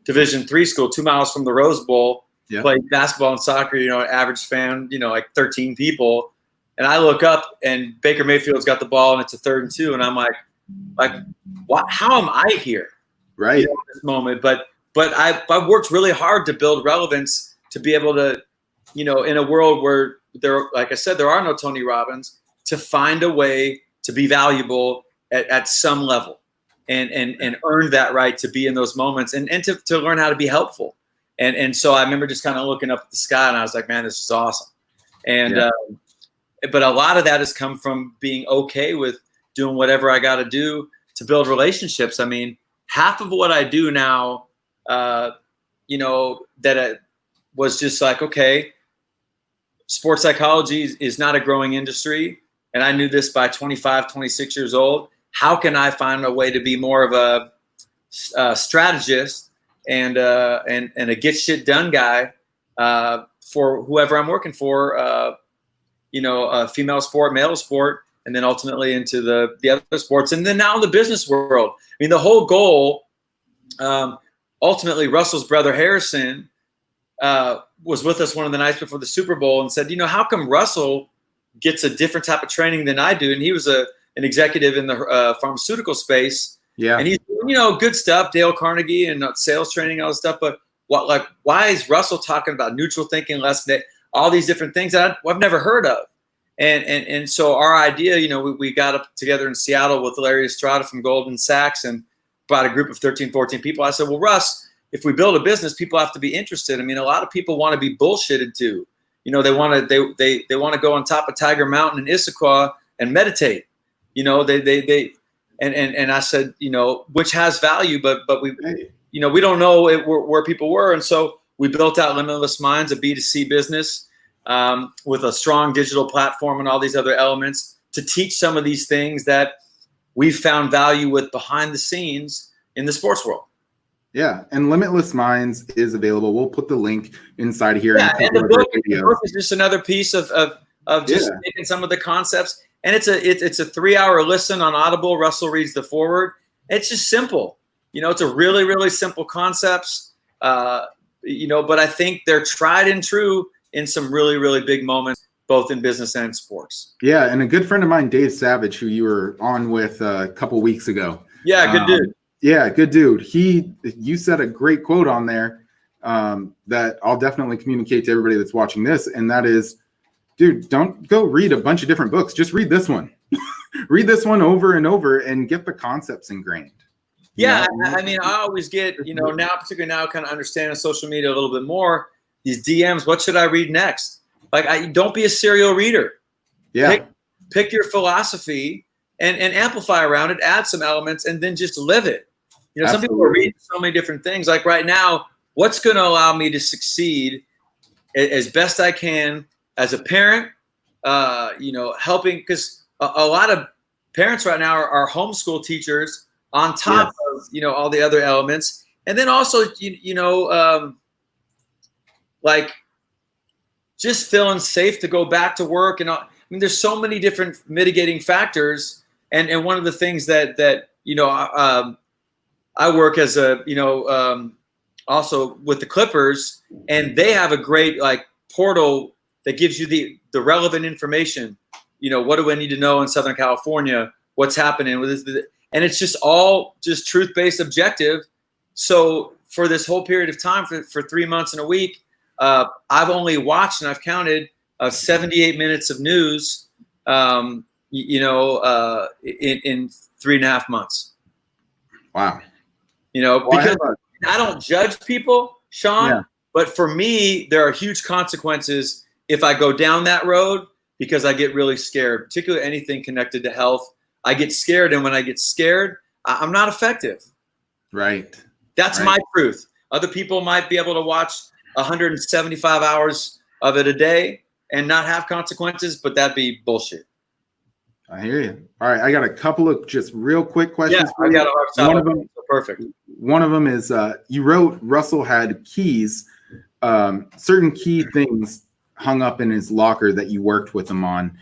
III school, 2 miles from the Rose Bowl, played basketball and soccer, average fan, like 13 people. And I look up, and Baker Mayfield's got the ball, and it's a 3rd and 2. And I'm like, what? How am I here? Right. At this moment. But I've worked really hard to build relevance to be able to, in a world where, like I said, there are no Tony Robbins, to find a way to be valuable at some level and earn that right to be in those moments and to learn how to be helpful. And so I remember just kind of looking up at the sky and I was like, man, this is awesome. And, but a lot of that has come from being okay with doing whatever I got to do to build relationships. I mean, half of what I do now, you know, that it was just like, okay, sports psychology is not a growing industry. And I knew this by 25, 26 years old. How can I find a way to be more of a strategist and a get shit done guy for whoever I'm working for, you know, a female sport, male sport, and then ultimately into the other sports. And then now the business world. I mean, the whole goal, ultimately, Russell's brother Harrison was with us one of the nights before the Super Bowl and said, you know, how come Russell gets a different type of training than I do? And he was an executive in the pharmaceutical space. Yeah. And he's doing, you know, good stuff, Dale Carnegie and sales training, all this stuff. But why is Russell talking about neutral thinking, all these different things that I've never heard of? And so our idea, you know, we got up together in Seattle with Larry Estrada from Goldman Sachs and brought a group of 13, 14 people. I said, well, Russ, if we build a business, people have to be interested. I mean, a lot of people want to be bullshitted too. You know, they want to go on top of Tiger Mountain in Issaquah and meditate. You know, and I said, you know, which has value, but we, you know, we don't know where people were. And so we built out Limitless Minds, a B2C business with a strong digital platform and all these other elements to teach some of these things that we've found value with behind the scenes in the sports world. Yeah, and Limitless Minds is available. We'll put the link inside here. Yeah, and the book is just another piece of just taking some of the concepts. And it's a 3-hour listen on Audible. Russell reads the foreword. It's just simple. You know, it's a really, really simple concepts. You know, but I think they're tried and true in some really, really big moments, both in business and sports. Yeah, and a good friend of mine, Dave Savage, who you were on with a couple weeks ago. Yeah, good dude. Yeah, good dude. You said a great quote on there that I'll definitely communicate to everybody that's watching this, and that is, dude, don't go read a bunch of different books. Just read this one. Read this one over and over and get the concepts ingrained. Yeah, I mean, I always get, you know, now, particularly now, kind of understanding social media a little bit more, these DMs, what should I read next? Like, don't be a serial reader. Yeah. Pick your philosophy and amplify around it, add some elements, and then just live it. You know, Some people are reading so many different things. Like right now, what's going to allow me to succeed as best I can as a parent, you know, helping, because a lot of parents right now are homeschool teachers on top of, you know, all the other elements. And then also, you know, like just feeling safe to go back to work. And I mean, there's so many different mitigating factors. And one of the things that you know, I work as a, you know, also with the Clippers, and they have a great like portal that gives you the relevant information. You know, what do I need to know in Southern California? What's happening with this? And it's just all just truth-based, objective. So for this whole period of time, for 3 months and a week, I've only watched, and I've counted 78 minutes of news, you know, in 3.5 months. Wow. You know, because I don't judge people, Sean, but for me, there are huge consequences if I go down that road, because I get really scared, particularly anything connected to health. I get scared, and when I get scared, I'm not effective. Right. That's my truth. Other people might be able to watch 175 hours of it a day and not have consequences, but that'd be bullshit. I hear you. All right, I got a couple of just real quick questions for you. I got a hard stop. One of them, perfect. One of them is you wrote Russell had keys, certain key things hung up in his locker that you worked with him on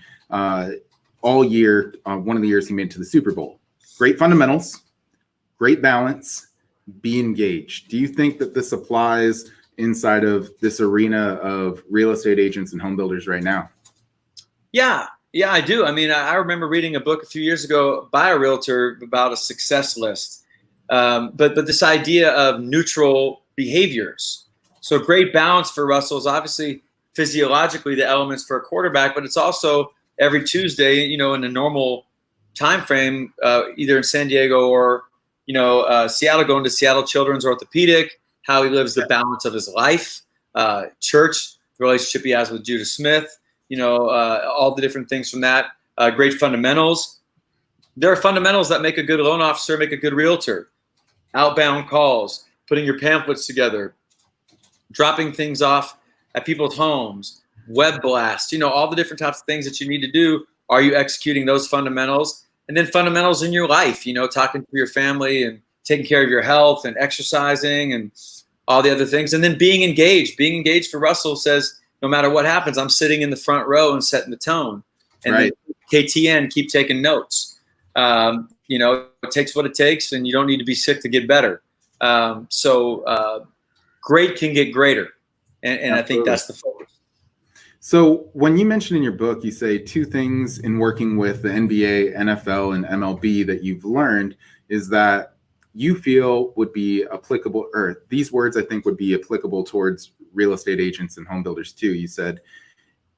all year. One of the years he made it to the Super Bowl. Great fundamentals, great balance, be engaged. Do you think that this applies inside of this arena of real estate agents and home builders right now? Yeah, I do. I mean, I remember reading a book a few years ago by a realtor about a success list. But this idea of neutral behaviors. So great balance for Russell is obviously physiologically the elements for a quarterback, but it's also every Tuesday, you know, in a normal time frame, either in San Diego or, you know, Seattle, going to Seattle Children's Orthopedic, how he lives the balance of his life, church, the relationship he has with Judah Smith, you know, all the different things from that, great fundamentals. There are fundamentals that make a good loan officer, make a good realtor. Outbound calls, putting your pamphlets together, dropping things off at people's homes, web blast, you know, all the different types of things that you need to do. Are you executing those fundamentals? And then fundamentals in your life, you know, talking to your family and taking care of your health and exercising and all the other things. And then being engaged. Being engaged for Russell says, no matter what happens, I'm sitting in the front row and setting the tone. And right. then KTN, keep taking notes. You know, it takes what it takes, and you don't need to be sick to get better. So great can get greater. And I think that's the focus. So when you mentioned in your book, you say 2 things in working with the NBA, NFL, and MLB that you've learned is that you feel would be applicable, or these words I think would be applicable towards real estate agents and home builders too. You said,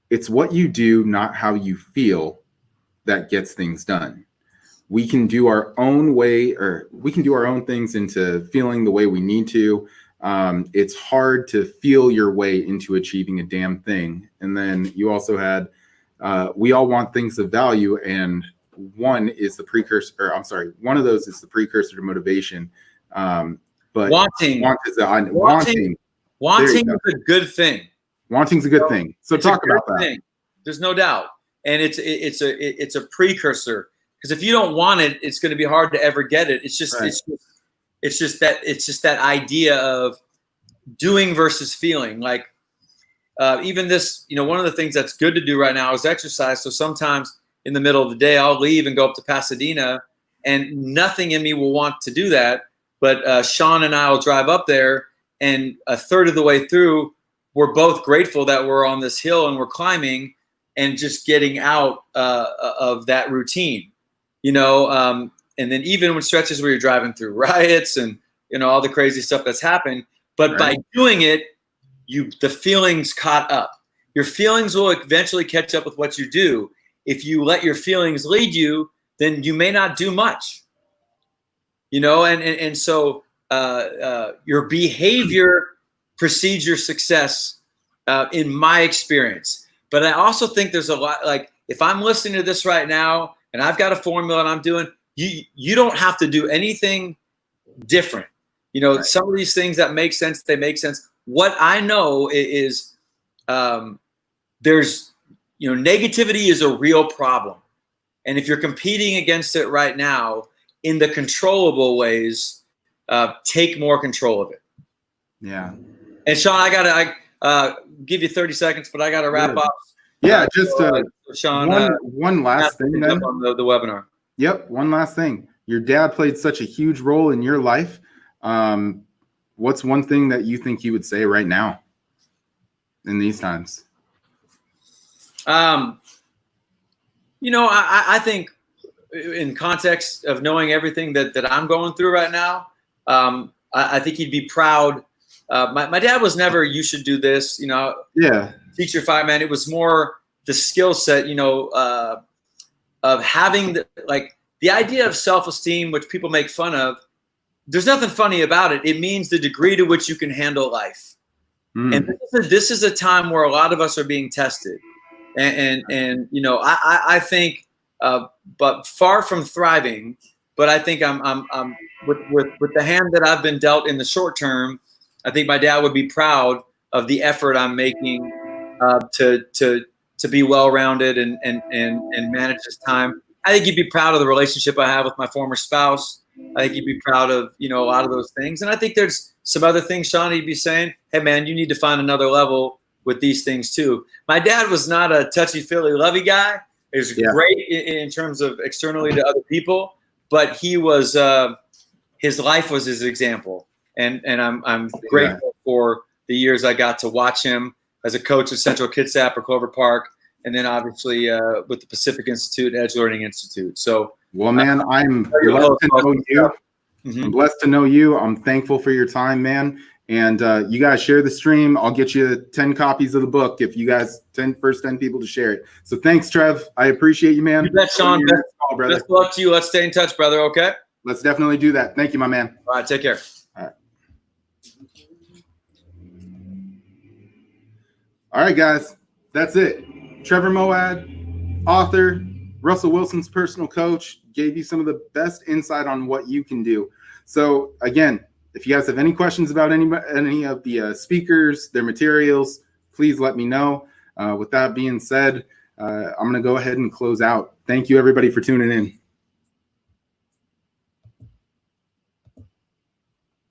it's what you do, not how you feel, that gets things done. We can do our own way, or we can do our own things into feeling the way we need to. It's hard to feel your way into achieving a damn thing. And then you also had, we all want things of value, and one is the precursor, or I'm sorry, one of those is the precursor to motivation. But wanting is a good thing. Wanting's a good thing. So talk about that. Thing. There's no doubt, and it's a precursor. Because if you don't want it, it's going to be hard to ever get it. It's just, right. it's just that idea of doing versus feeling. Like even this, you know, one of the things that's good to do right now is exercise. So sometimes in the middle of the day, I'll leave and go up to Pasadena, and nothing in me will want to do that. But Sean and I will drive up there, and a third of the way through, we're both grateful that we're on this hill and we're climbing and just getting out of that routine. You know, and then even when stretches where you're driving through riots and, you know, all the crazy stuff that's happened, but right. By doing it, the feelings caught up. Your feelings will eventually catch up with what you do. If you let your feelings lead you, then you may not do much. You know, and so your behavior precedes your success, in my experience. But I also think there's a lot, like if I'm listening to this right now, and I've got a formula and I'm doing, you don't have to do anything different. You know, right. Some of these things that make sense, they make sense. What I know is there's, you know, negativity is a real problem. And if you're competing against it right now in the controllable ways, take more control of it. Yeah. And Sean, I give you 30 seconds, but I got to wrap up. Yeah, just Sean, one last thing then. On the webinar. Yep, one last thing. Your dad played such a huge role in your life. What's one thing that you think you would say right now in these times? You know, I think in context of knowing everything that I'm going through right now, I think he'd be proud. My dad was never, you should do this, you know. Yeah. Teach your fireman. It was more the skill set, you know, of having the idea of self-esteem, which people make fun of. There's nothing funny about it. It means the degree to which you can handle life. And this is a time where a lot of us are being tested. And you know, I think, but far from thriving, but I think I'm with the hand that I've been dealt in the short term. I think my dad would be proud of the effort I'm making to be well-rounded and manage his time. I think he'd be proud of the relationship I have with my former spouse. I think he'd be proud of, you know, a lot of those things. And I think there's some other things, Sean, he'd be saying, hey, man, you need to find another level with these things too. My dad was not a touchy-feely, lovey guy. He was great in terms of externally to other people, but he was his life was his example. And I'm grateful for the years I got to watch him as a coach at Central Kitsap or Clover Park, and then obviously with the Pacific Institute and Edge Learning Institute. So, well, man, I'm blessed to know you. I'm blessed to know you. I'm thankful for your time, man. And you guys share the stream. I'll get you 10 copies of the book if you guys first 10 people to share it. So thanks, Trev. I appreciate you, man. You bet, Sean. Brother. Best of luck to you. Let's stay in touch, brother. Okay. Let's definitely do that. Thank you, my man. All right. Take care. All right, guys. That's it. Trevor Moawad, author, Russell Wilson's personal coach, gave you some of the best insight on what you can do. So again, if you guys have any questions about any of the speakers, their materials, please let me know. With that being said, I'm going to go ahead and close out. Thank you, everybody, for tuning in.